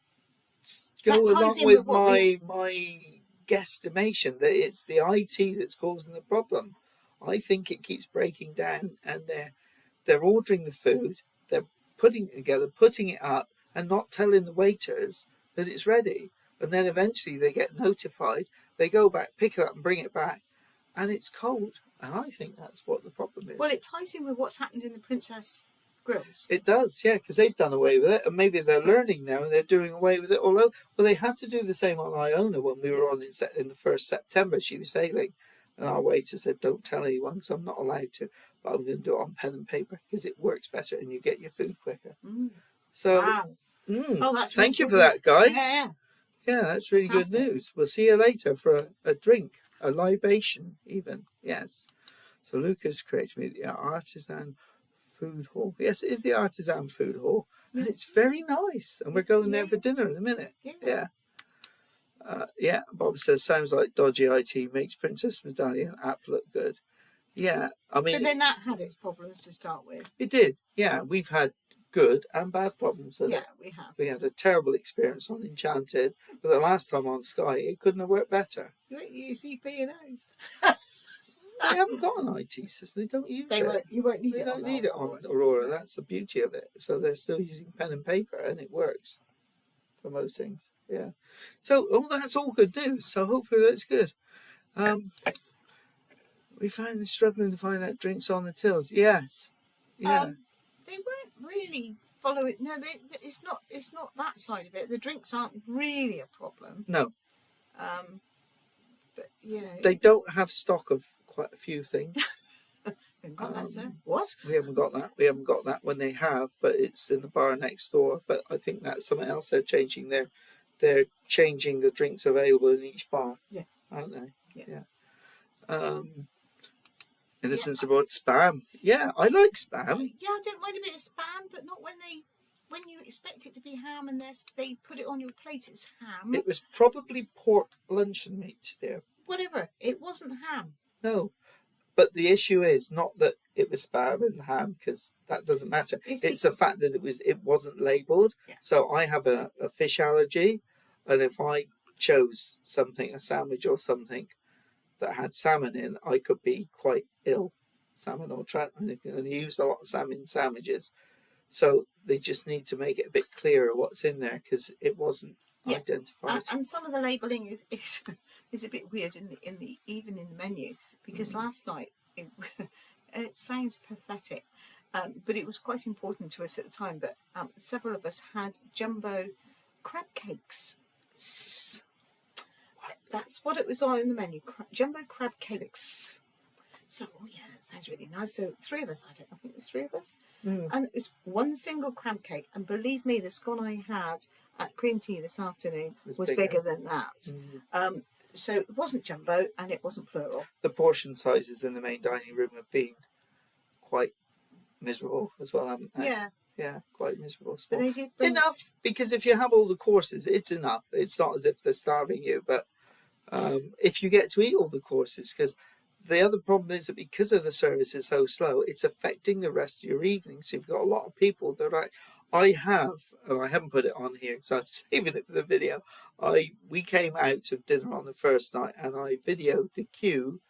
go
That ties
along
in
with
with what
my guesstimation that it's the IT that's causing the problem. I think it keeps breaking down, and they're ordering the food, they're putting it together, putting it up, and not telling the waiters that it's ready. And then eventually they get notified, they go back, pick it up and bring it back, and it's cold. And I think that's what the problem is.
Well, it ties in with what's happened in the Princess Grills.
It does, yeah, because they've done away with it, and maybe they're learning now and they're doing away with it. Although, well, they had to do the same on Iona when we were on in the 1st September. She was sailing, and our waiter said, "Don't tell anyone because I'm not allowed to, but I'm going to do it on pen and paper because it works better and you get your food quicker." So,
wow. Oh, that's
thank
really
you for that, guys.
Yeah,
that's really
Fantastic.
good news. We'll see you later for a drink, a libation, even. Yes. So Lucas created me the Artisan Food Hall. Yes, it is the Artisan Food Hall, and it's very nice. And we're going there for dinner in a minute. Yeah. Bob says, sounds like dodgy IT makes Princess Medallion app look good. Yeah, I mean,
but then that had its problems to start with.
It did. Yeah, we've had good and bad problems with it.
Yeah, we have.
We had a terrible experience on Enchanted, but the last time on Sky, it couldn't have worked better.
You use P&Os.
They haven't got an IT system. They don't use it.
You won't need
They
it.
don't need it on Aurora. That's the beauty of it. So they're still using pen and paper, and it works for most things. Yeah. So that's all good news. So hopefully that's good. We find struggling to find out drinks on the tills. Yes. Yeah.
They weren't really following. No, it's not. It's not that side of it. The drinks aren't really a problem.
No.
But yeah.
They don't have stock of quite a few things.
Haven't got that, sir. What?
We haven't got that. We haven't got that when they have, but it's in the bar next door. But I think that's something else they're changing. They're changing the drinks available in each bar.
Yeah.
Aren't they?
Yeah.
Innocence about spam. Yeah, I like spam.
Yeah, I don't mind a bit of spam, but not when you expect it to be ham and they put it on your plate. It's ham.
It was probably pork luncheon meat, dear.
Whatever. It wasn't ham.
No. But the issue is not that it was spam and ham, because that doesn't matter. It's the fact that it wasn't labelled.
Yeah.
So I have a fish allergy, and if I chose something, a sandwich or something that had salmon in, I could be quite ill. Salmon or trout or anything. And they used a lot of salmon sandwiches. So they just need to make it a bit clearer what's in there, because it wasn't identified.
And some of the labelling is a bit weird even in the menu, because last night it sounds pathetic, but it was quite important to us at the time. But several of us had jumbo crab cakes. That's what it was on the menu. Jumbo crab cakes. So, that sounds really nice. So 3 of us had it. I think it was 3 of us. And it was one single crab cake. And believe me, the scone I had at Cream Tea this afternoon was bigger than that. So it wasn't jumbo and it wasn't plural.
The portion sizes in the main dining room have been quite miserable as well, haven't they? Yeah, quite miserable.
But they did
enough, because if you have all the courses, it's enough. It's not as if they're starving you, but if you get to eat all the courses, because the other problem is that because of the service is so slow, it's affecting the rest of your evening. So you've got a lot of people that are I have, and I haven't put it on here because I'm saving it for the video. We came out of dinner on the first night, and I videoed the queue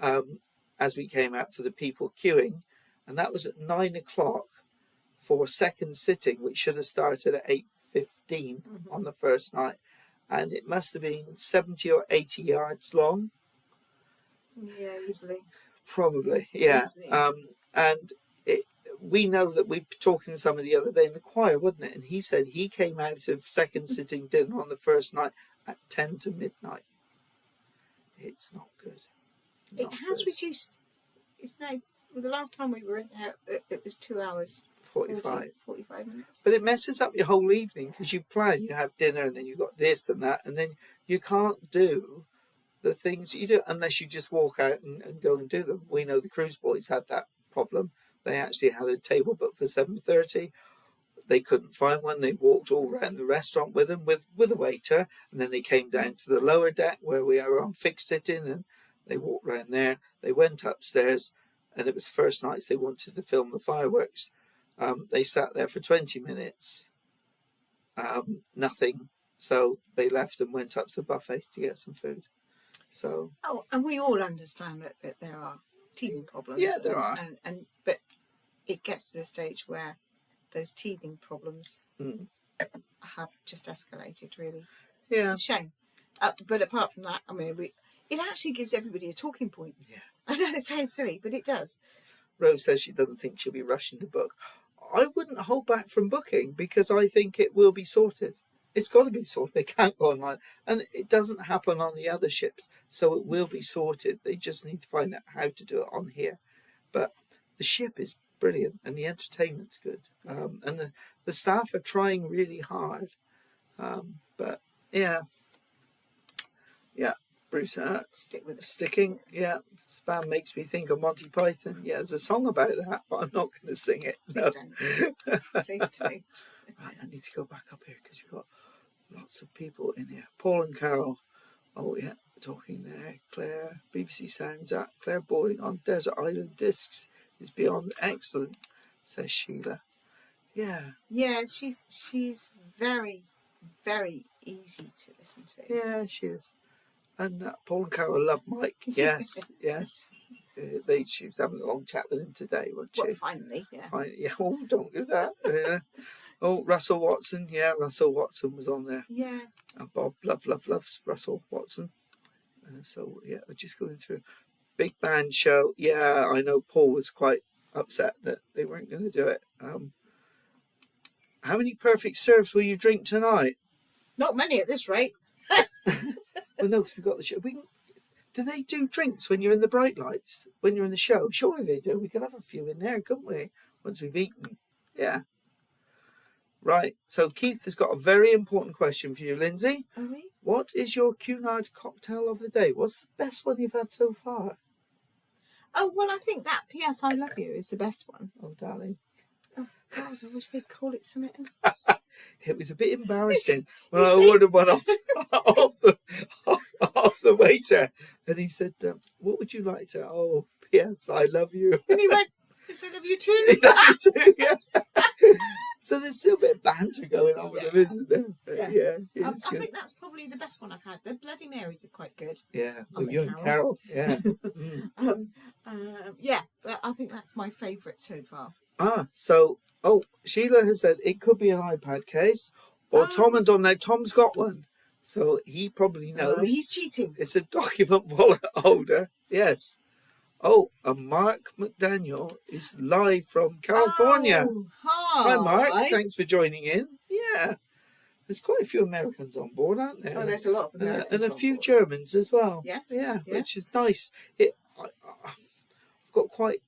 as we came out for the people queuing, and that was at 9 o'clock for second sitting, which should have started at 8:15 on the first night, and it must have been 70 or 80 yards long.
Yeah, easily.
Probably, yeah.
Easily.
And we know that we were talking to somebody the other day in the choir, wasn't it? And he said he came out of second sitting dinner on the first night at 10 to midnight. It's not good.
It has reduced. It's now, well, the last time we were in there, it was 2 hours.
45.
45 minutes.
But it messes up your whole evening because you plan, you have dinner, and then you've got this and that, and then you can't do the things you do unless you just walk out and go and do them. We know the cruise boys had that problem. They actually had a table booked for 7:30. They couldn't find one. They walked all around the restaurant with them, with a waiter, and then they came down to the lower deck where we are on fixed sitting, and they walked around there. They went upstairs, and it was first nights they wanted to film the fireworks. They sat there for 20 minutes, nothing. So they left and went up to the buffet to get some food. So
and we all understand that there are teething problems.
Yeah, there are.
But it gets to the stage where those teething problems have just escalated. Really,
yeah,
it's a shame. But apart from that, I mean, it actually gives everybody a talking point.
Yeah.
I know it sounds silly, but it does.
Rose says she doesn't think she'll be rushing to book. I wouldn't hold back from booking because I think it will be sorted. It's got to be sorted. They can't go online. And it doesn't happen on the other ships. So it will be sorted. They just need to find out how to do it on here. But the ship is brilliant and the entertainment's good. And the staff are trying really hard. But yeah. Yeah. Bruce,
Stick with it.
sticking. Yeah. Spam makes me think of Monty Python. Yeah, there's a song about that, but I'm not going to sing it. No.
Please don't. Please don't.
Right, I need to go back up here because we've got lots of people in here. Paul and Carol. Oh, yeah, talking there. Claire, BBC Sounds at Claire boarding on Desert Island Discs is beyond excellent, says Sheila. Yeah.
Yeah, she's very, very easy to listen to.
Yeah, she is. And Paul and Carol love Mike. Yes, yes. She was having a long chat with him today, wasn't she?
Well, finally, yeah.
Yeah. Oh, don't do that. Yeah. Oh, Russell Watson. Yeah, Russell Watson was on there.
Yeah.
And Bob loves Russell Watson. So, yeah, we're just going through. Big band show. Yeah, I know Paul was quite upset that they weren't going to do it. How many perfect serves will you drink tonight?
Not many at this rate.
Well, no, because we've got the show. Do they do drinks when you're in the bright lights? When you're in the show? Surely they do. We could have a few in there, couldn't we? Once we've eaten. Yeah. Right. So Keith has got a very important question for you, Lindsay.
Are we?
What is your Cunard cocktail of the day? What's the best one you've had so far?
Oh, well, I think that P.S. I Love You is the best one.
Oh, darling.
Oh, God, I wish they'd call it something else.
It was a bit embarrassing when I ordered one off the waiter. And he said, what would you like to? Oh, P.S. I love you.
And he went, yes, I love you too.
I love you too, yeah. So there's still a bit of banter going on with them, isn't there? Yeah,
I
it's good.
think that's probably the best one I've had. The Bloody Marys are quite good.
Yeah,
On
well,
the
you and Carol, yeah.
Yeah, but I think that's my favourite so far.
Sheila has said it could be an iPad case or Tom and Dom. Now, Tom's got one, so he probably knows.
Oh, he's cheating.
It's a document wallet holder, yes. Oh, and Mark McDaniel is live from California.
Oh, hi.
Hi, Mark. Thanks for joining in. Yeah. There's quite a few Americans on board, aren't there?
Oh, there's a lot of Americans
and a
on
few
board.
Germans as well.
Yes.
Yeah,
Yeah.
which is nice. I've got quite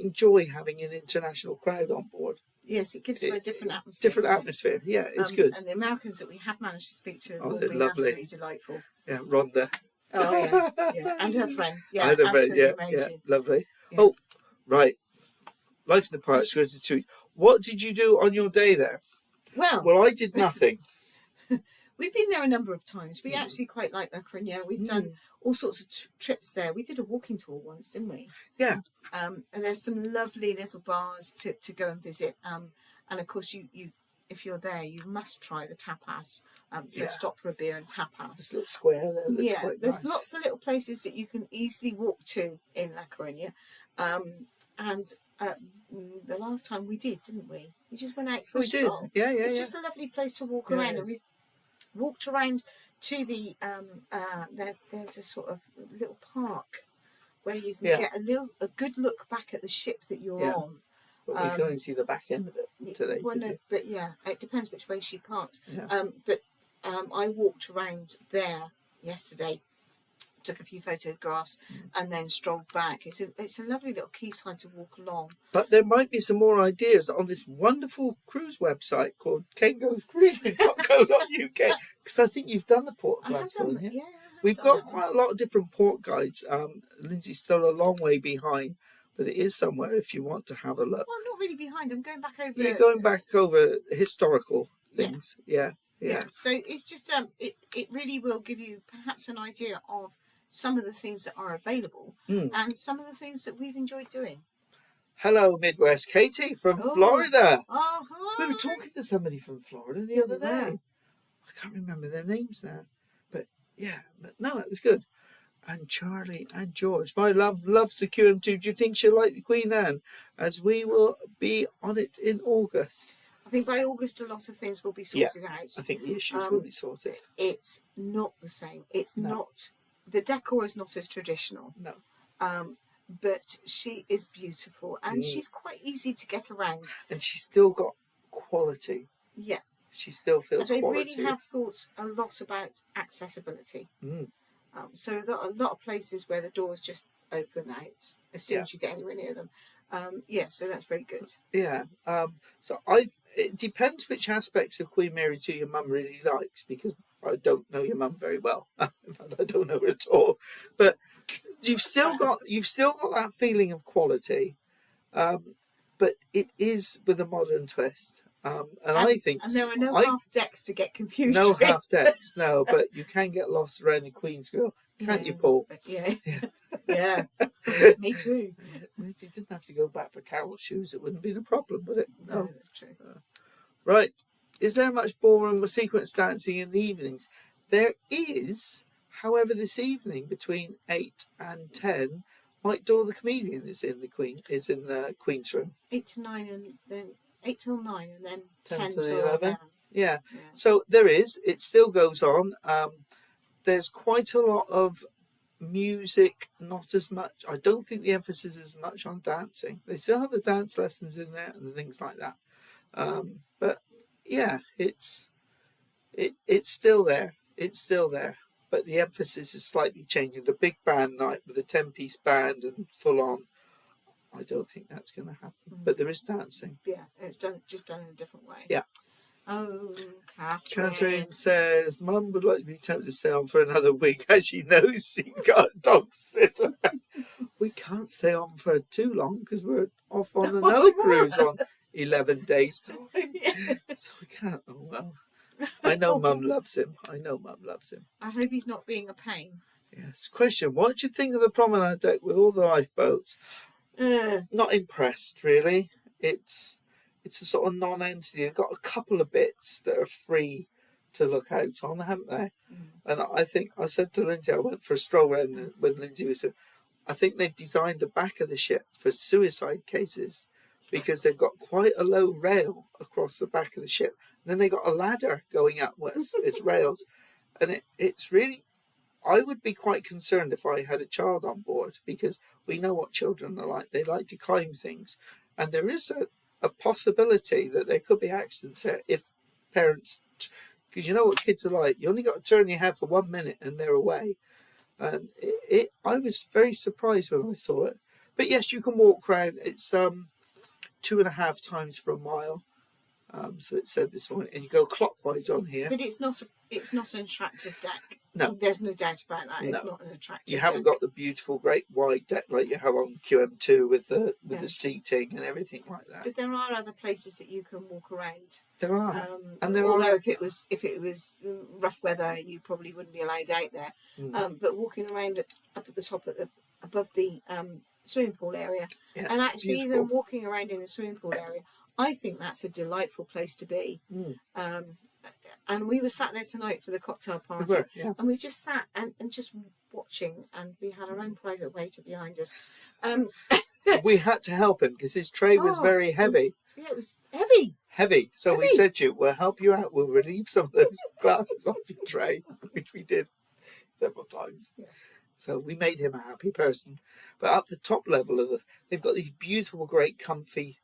enjoy having an international crowd on board.
Yes, it gives you a different atmosphere.
Different atmosphere. Yeah, it's good.
And the Americans that we have managed to speak to have all
they're
been
lovely.
absolutely delightful.
Yeah, Rhonda.
Oh, yeah. And her friend. Yeah,
And her friend,
absolutely
yeah,
amazing.
yeah, lovely.
Yeah.
Oh, right. Life of the Pirates, go to 2 weeks. What did you do on your day there? Well, I did nothing.
We've been there a number of times. We actually quite like La Coruña. We've done all sorts of trips there. We did a walking tour once, didn't we?
Yeah.
And there's some lovely little bars to go and visit. And of course, you if you're there, you must try the tapas. Stop for a beer and tapas.
This little square there looks quite
there's
nice.
lots of little places that you can easily walk to in La Coruña. The last time we did, didn't we? We just went out for a stroll.
Yeah,
It's just a lovely place to walk around. And we walked around to the there's a sort of little park where you can get a good look back at the ship that you're on.
But we can only see the back end of it today.
Well, no, but yeah, it depends which way she parked.
Yeah.
But I walked around there yesterday took a few photographs, and then strolled back. It's a lovely little quayside to walk along.
But there might be some more ideas on this wonderful cruise website called kengo'scruising.co.uk, because I think you've done the Port of
I have
Glasgow,
done
haven't
that.
you?
Yeah, I have
We've
done
got
that one.
quite a lot of different port guides. Lindsay's still a long way behind, but it is somewhere if you want to have a look.
Well, I'm not really behind. I'm going back over.
You're going back over historical
Yeah.
things. Yeah.
So it's just it really will give you perhaps an idea of some of the things that are available and some of the things that we've enjoyed doing.
Hello, Midwest Katie from
Oh.
Florida.
Oh, hi.
We were talking to somebody from Florida the other day. I can't remember their names now, but no, it was good. And Charlie and George. My love loves the QM2. Do you think she'll like the Queen Anne? As we will be on it in August.
I think by August a lot of things will be sorted out.
I think the issues will be sorted.
It's not the same. It's not. The decor is not as traditional.
No.
But she is beautiful and she's quite easy to get around.
And she's still got quality.
Yeah.
She still feels
they
quality.
Really have thought a lot about accessibility. So there are a lot of places where the doors just open out as soon as you get anywhere near them. So that's very good.
Yeah. It depends which aspects of Queen Mary 2 your mum really likes, because I don't know your mum very well. In fact, I don't know her at all. But you've still got that feeling of quality, but it is with a modern twist. I think,
and there are no half decks to get confused.
No
with.
half decks, no. But you can get lost around the Queen's Grill, can't you, Paul?
Yeah. Me too.
If you didn't have to go back for Carol shoes, it wouldn't be a problem, would it?
No, that's true.
Right. Is there much ballroom or sequence dancing in the evenings? There is. However, this evening between 8 and 10, Mike Dore the comedian is in the Queen's room.
8 to 9 and then 8 till 9 and then 10
to
till
11.
11.
Yeah. So there is. It still goes on. There's quite a lot of music, not as much. I don't think the emphasis is as much on dancing. They still have the dance lessons in there and things like that. But yeah, it's still there. It's still there. But the emphasis is slightly changing. The big band night with a 10-piece band and full on, I don't think that's going to happen. But there is dancing. Yeah,
it's just done in a different way.
Yeah.
Oh,
Catherine says, Mum would like to be tempted to stay on for another week as she knows she's got a dog sitter. We can't stay on for too long because we're off on another cruise on 11 days' time. So we can't. Oh, well. I know Mum loves him. I
hope he's not being a pain.
Yes. Question, what do you think of the promenade deck with all the lifeboats? Not impressed, really. It's a sort of non-entity. They've got a couple of bits that are free to look out on, haven't they? And I think, I said to Lindsay, I went for a stroll around when Lindsay was saying, I think they've designed the back of the ship for suicide cases because they've got quite a low rail across the back of the ship. And then they got a ladder going upwards. It's rails. And it's really, I would be quite concerned if I had a child on board, because we know what children are like. They like to climb things. And there is a possibility that there could be accidents there if parents, because you know what kids are like. You only got to turn your head for 1 minute and they're away. And I was very surprised when I saw it. But yes, you can walk around. It's 2.5 times for a mile. So it said this morning, and you go clockwise on here.
But it's not an attractive deck.
No,
there's no doubt about that. It's not an attractive.
You haven't got the beautiful, great wide deck like you have on QM2 with the seating and everything like that.
But there are other places that you can walk around.
There are,
although if it was rough weather, you probably wouldn't be allowed out there. But walking around up at the top above the swimming pool area, and actually even walking around in the swimming pool area, I think that's a delightful place to be. And we were sat there tonight for the cocktail party, and we just sat and just watching, and we had our own private waiter behind us.
We had to help him because his tray was very heavy.
It was heavy.
So we said to you, we'll help you out. We'll relieve some of the glasses off your tray, which we did several times.
Yes.
So we made him a happy person. But up the top level they've got these beautiful, great, comfy,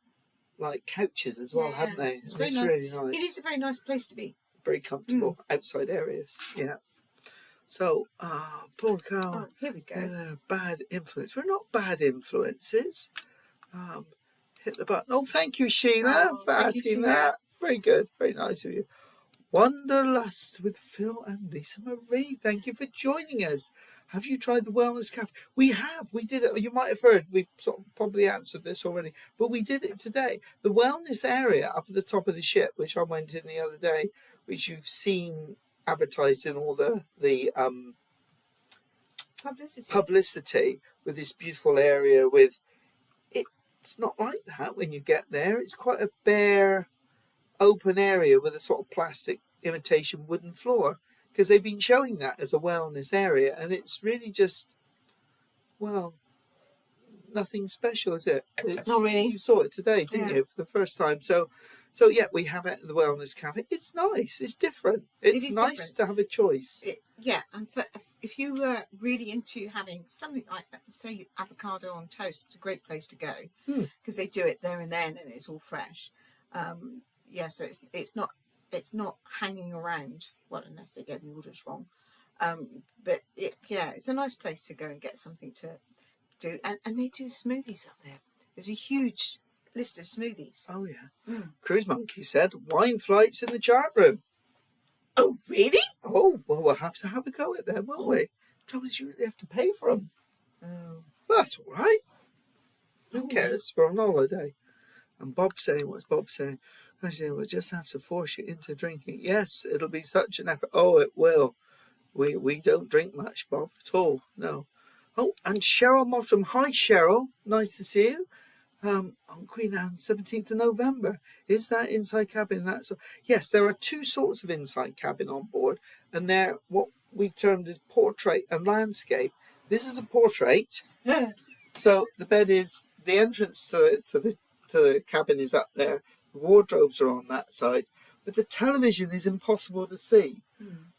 like couches as well, haven't they?
It's
really nice.
It is a very nice place to be.
Very comfortable outside areas. Yeah. So, Paul Carroll,
Oh, here we go.
bad influence. We're not bad influences. Hit the button. Oh, thank you, Sheila,
Oh,
for
thank you,
asking
Sheila.
that. Very good. Very nice of you. Wanderlust with Phil and Lisa Marie. Thank you for joining us. Have you tried the Wellness Cafe? We have. We did it. You might have heard. We sort of probably answered this already, but we did it today. The wellness area up at the top of the ship, which I went in the other day, which you've seen advertised in all the publicity with this beautiful area with it's not like that when you get there. It's quite a bare open area with a sort of plastic imitation wooden floor because they've been showing that as a wellness area, and it's really just, well, nothing special, is it? It's,
Not really.
You saw it today, didn't you, for the first time? So yeah, we have it at the Wellness Cafe. It's nice. It's different. It's nice to have a choice.
And if you were really into having something like, say, avocado on toast, it's a great place to go because they do it there and then, and it's all fresh. So it's not hanging around. Well, unless they get the orders wrong. But it's a nice place to go and get something to do, and they do smoothies up there. There's a huge list of smoothies.
Oh yeah. Cruise Monkey said wine flights in the chart room.
Oh really?
Oh well, we'll have to have a go at them, won't we? The trouble is, you really have to pay for them.
Oh,
well, that's all right. Who cares? We're on holiday. And Bob's saying, what's Bob saying? I say, we'll just have to force you into drinking. Yes, it'll be such an effort. Oh, it will. We don't drink much, Bob, at all. No. Oh, and Cheryl Mottram. Hi, Cheryl. Nice to see you. On Queen Anne, 17th of November. Is that inside cabin? Yes, there are two sorts of inside cabin on board, and they're what we've termed as portrait and landscape. This is a portrait. So the bed is the entrance to the cabin is up there. The wardrobes are on that side, but the television is impossible to see.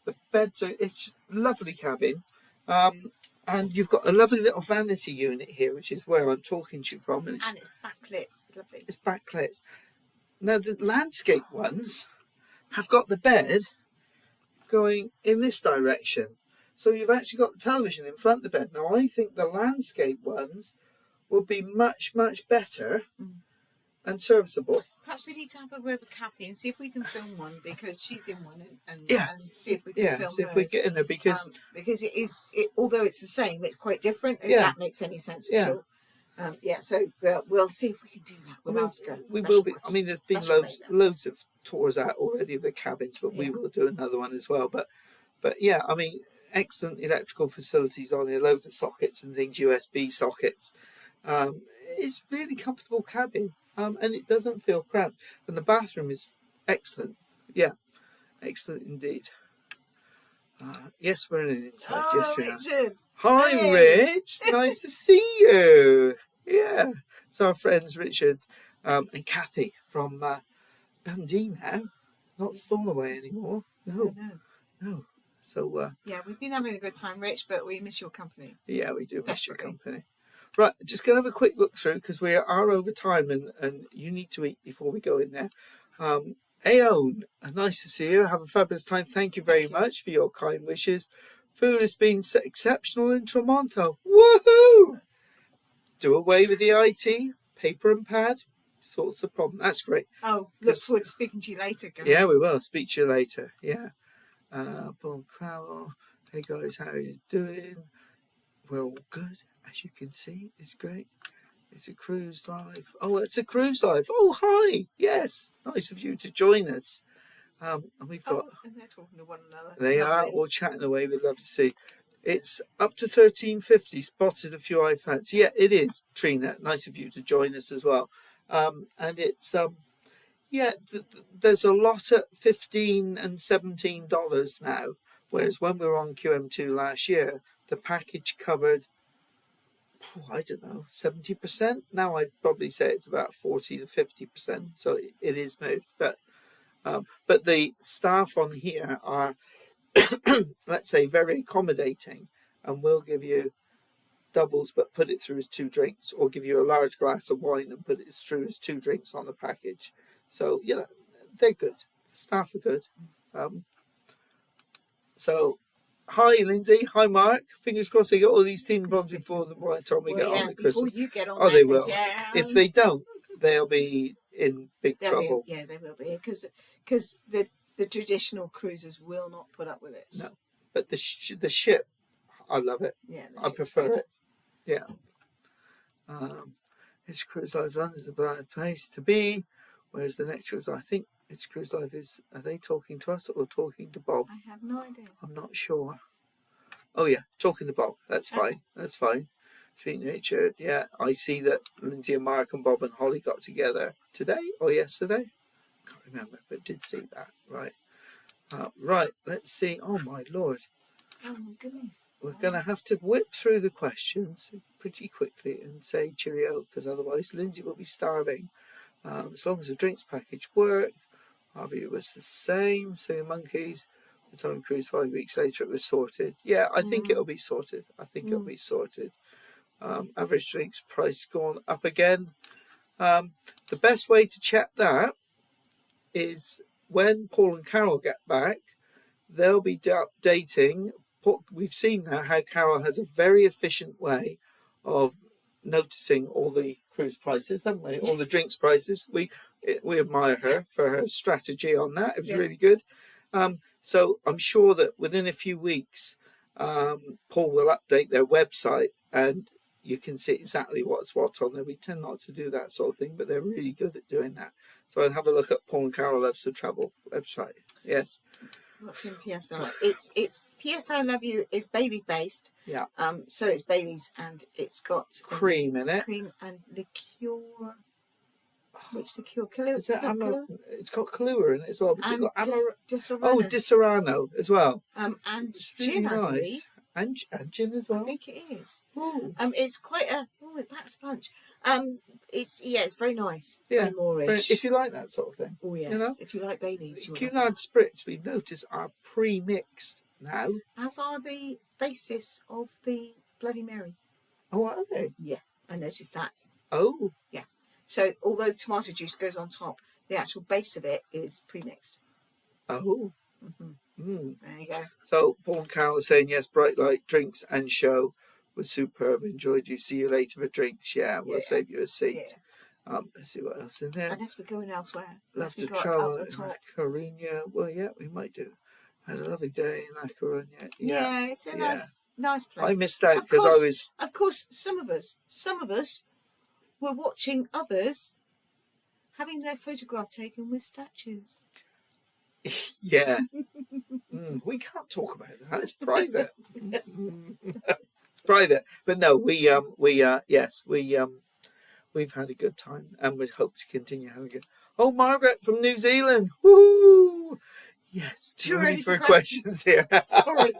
The beds it's just a lovely cabin. And you've got a lovely little vanity unit here, which is where I'm talking to you from. And
it's backlit. It's lovely.
It's backlit. Now, the landscape ones have got the bed going in this direction. So you've actually got the television in front of the bed. Now, I think the landscape ones will be much, much better and serviceable.
Perhaps we need to have a word with Kathy and see if we can film one, because she's in one, and see if we can film
see if we get in there, because
although it's the same, it's quite different. If that makes any sense at all. So we'll see if we can do that. We'll ask her.
We will be. I mean, there's been loads of tours out already of the cabins, but we will do another one as well. But yeah, I mean, excellent electrical facilities on here, loads of sockets and things, USB sockets. It's really comfortable cabin. And it doesn't feel cramped. And the bathroom is excellent. Yeah, excellent indeed. Yes, we're in an inside. Yes, we are.
Richard.
Hi,
Hey.
Rich. Nice to see you. Yeah. So our friends Richard and Kathy from Dundee now. Not Stornoway anymore. No. So
we've been having a good time, Rich, but we miss your company.
Yeah, we do miss your company. Right, just going to have a quick look through because we are over time and you need to eat before we go in there. Aon, nice to see you. Have a fabulous time. Thank you very much for your kind wishes. Food has been exceptional in Tremonto. Woohoo! Do away with the IT, paper and pad. Thoughts a problem. That's great.
Oh, look forward to speaking to you later, guys.
Yeah, we will. Speak to you later. Yeah. Paul Crowell. Hey guys, how are you doing? We're all good. As you can see, it's great. It's a cruise live. Oh, it's a cruise live. Oh, hi. Yes. Nice of you to join us. And we've got...
and they're talking to one another.
They are all chatting away. We'd love to see. It's up to 13.50. Spotted a few iPads. Yeah, it is, Trina. Nice of you to join us as well. And it's... there's a lot at $15 and $17 now. Whereas when we were on QM2 last year, the package covered... I don't know, 70%. Now I'd probably say it's about 40 to 50%. So it is moved. But the staff on here are, let's say, very accommodating, and will give you doubles, but put it through as 2 drinks, or give you a large glass of wine and put it through as 2 drinks on the package. So they're good. The staff are good. So Hi, Lindsay. Hi, Mark. Fingers crossed they get all these team problems before by the time we get on at
before
Christmas.
you get on.
Oh,
there,
they
'cause,
will.
Yeah,
If they don't, they'll be in big trouble.
they will be because the traditional cruisers will not put up with it.
No, but the ship, I love it.
Yeah,
I prefer it. Yeah. It's Cruise Life London's a bad place to be. Whereas the next cruise, I think it's Cruise Life is. Are they talking to us or talking to Bob?
I have no idea.
I'm not sure. Oh yeah, talking to Bob. That's fine. That's fine. Sweet natured. Yeah, I see that Lindsay and Mark and Bob and Holly got together today or yesterday. Can't remember, but did see that. Right. Right. Let's see. Oh my lord.
Oh my goodness.
We're going to have to whip through the questions pretty quickly and say cheerio, because otherwise Lindsay will be starving. As long as the drinks package worked, our view was the same. So the monkeys, the time cruise 5 weeks later, it was sorted. Yeah, I think it'll be sorted. I think it'll be sorted. Average drinks price gone up again. The best way to check that is when Paul and Carol get back, they'll be updating. We've seen now how Carol has a very efficient way of noticing all the cruise prices, haven't we? All the drinks prices. We admire her for her strategy on that. It was really good. So I'm sure that within a few weeks, Paul will update their website and you can see exactly what's what on there. We tend not to do that sort of thing, but they're really good at doing that. So I'd have a look at Paul and Carol Loves to Travel website. Yes.
What's in PSI? It's PSI Love You is Bailey based.
Yeah.
So it's Bailey's and it's got
cream in it.
Cream and liqueur. Which liqueur? Kahlua.
Is that it's got Kahlua in it as well. But
and
it's got Di Serrano as well.
And
it's
gin,
really
I
nice.
believe.
And gin as well.
I think it is.
Ooh.
It's quite a. Oh, it packs a punch. It's very nice.
Yeah.
Very Moorish.
If you like that sort of thing.
Oh yes. You know? If you like Bailey's.
Cunard spritz, we've noticed, are pre-mixed now.
As are the basis of the Bloody Marys.
Oh, are they?
Yeah, I noticed that.
Oh.
Yeah. So although tomato juice goes on top, the actual base of it is pre-mixed.
Oh.
There you go.
So Paul and Carol are saying yes, bright light, drinks and show was superb. Enjoyed you. See you later for drinks. Yeah, we'll save you a seat. Yeah. Let's see what else in there.
Unless we're going elsewhere.
Love to travel in La Coruña. Well, yeah, we might do. Had a lovely day in La Coruña.
Yeah, it's a nice place.
I missed out because I was.
Of course, some of us were watching others having their photograph taken with statues.
Yeah. We can't talk about that. It's private. It's private. But no, we've had a good time and we hope to continue having it. Oh, Margaret from New Zealand. Woohoo! Yes, too ready for questions here.
Sorry.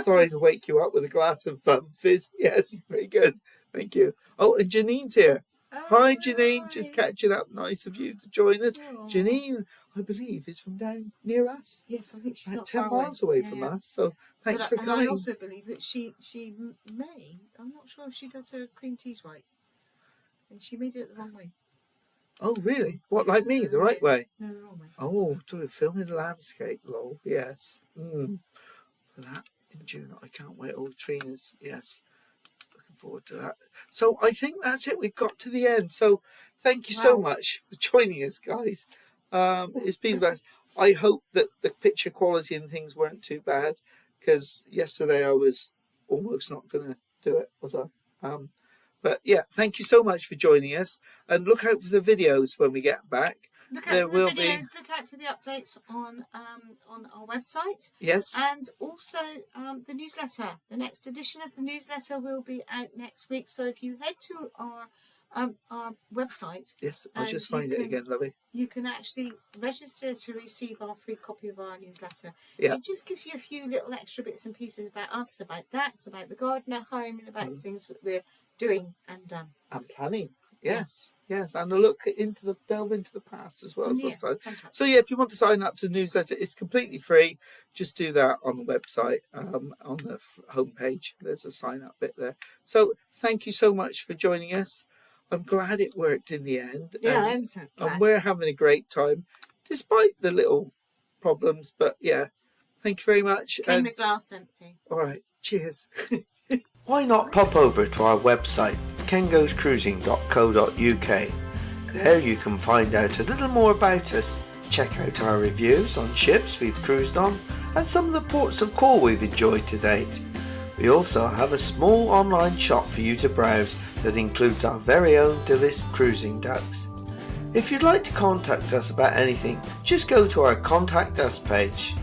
Sorry to wake you up with a glass of fizz. Yes, very good. Thank you. Oh, and Janine's here. Hi, Janine. Just catching up. Nice of you to join us. Janine, I believe, is from down near us.
Yes, I think she's
about
not
10 miles away from us. So thanks for coming.
I also believe that she may. I'm not sure if she does her cream teas right. And she made it the wrong way.
Oh, really? What, like me? The right way?
No, the wrong way.
Oh, filming the landscape, lol. Yes. For that in June, I can't wait. All Trina's, yes. Forward to that. So I think that's it. We've got to the end. So thank you so much for joining us, guys. It's been best. I hope that the picture quality and things weren't too bad, because yesterday I was almost not going to do it, was I? But yeah, thank you so much for joining us, and look out for the videos when we get back.
Look out for the videos. Look out for the updates on our website.
Yes.
And also the newsletter. The next edition of the newsletter will be out next week. So if you head to our website.
Yes, I'll just find it again, lovey.
You can actually register to receive our free copy of our newsletter.
Yeah.
It just gives you a few little extra bits and pieces about us, about Dax, about the garden at home, and about the things that we're doing and
planning. Yes, yes, and delve into the past as well sometimes.
Sometimes.
So yeah, if you want to sign up to the newsletter, it's completely free. Just do that on the website, on the homepage. There's a sign up bit there. So thank you so much for joining us. I'm glad it worked in the end.
Yeah, I'm so glad.
And we're having a great time, despite the little problems. But yeah, Thank you very much.
Clean the glass empty.
All right, cheers.
Why not pop over to our website, kengoescruising.co.uk. There you can find out a little more about us, check out our reviews on ships we've cruised on, and some of the ports of call we've enjoyed to date. We also have a small online shop for you to browse that includes our very own delist cruising ducks. If you'd like to contact us about anything, just go to our Contact Us page.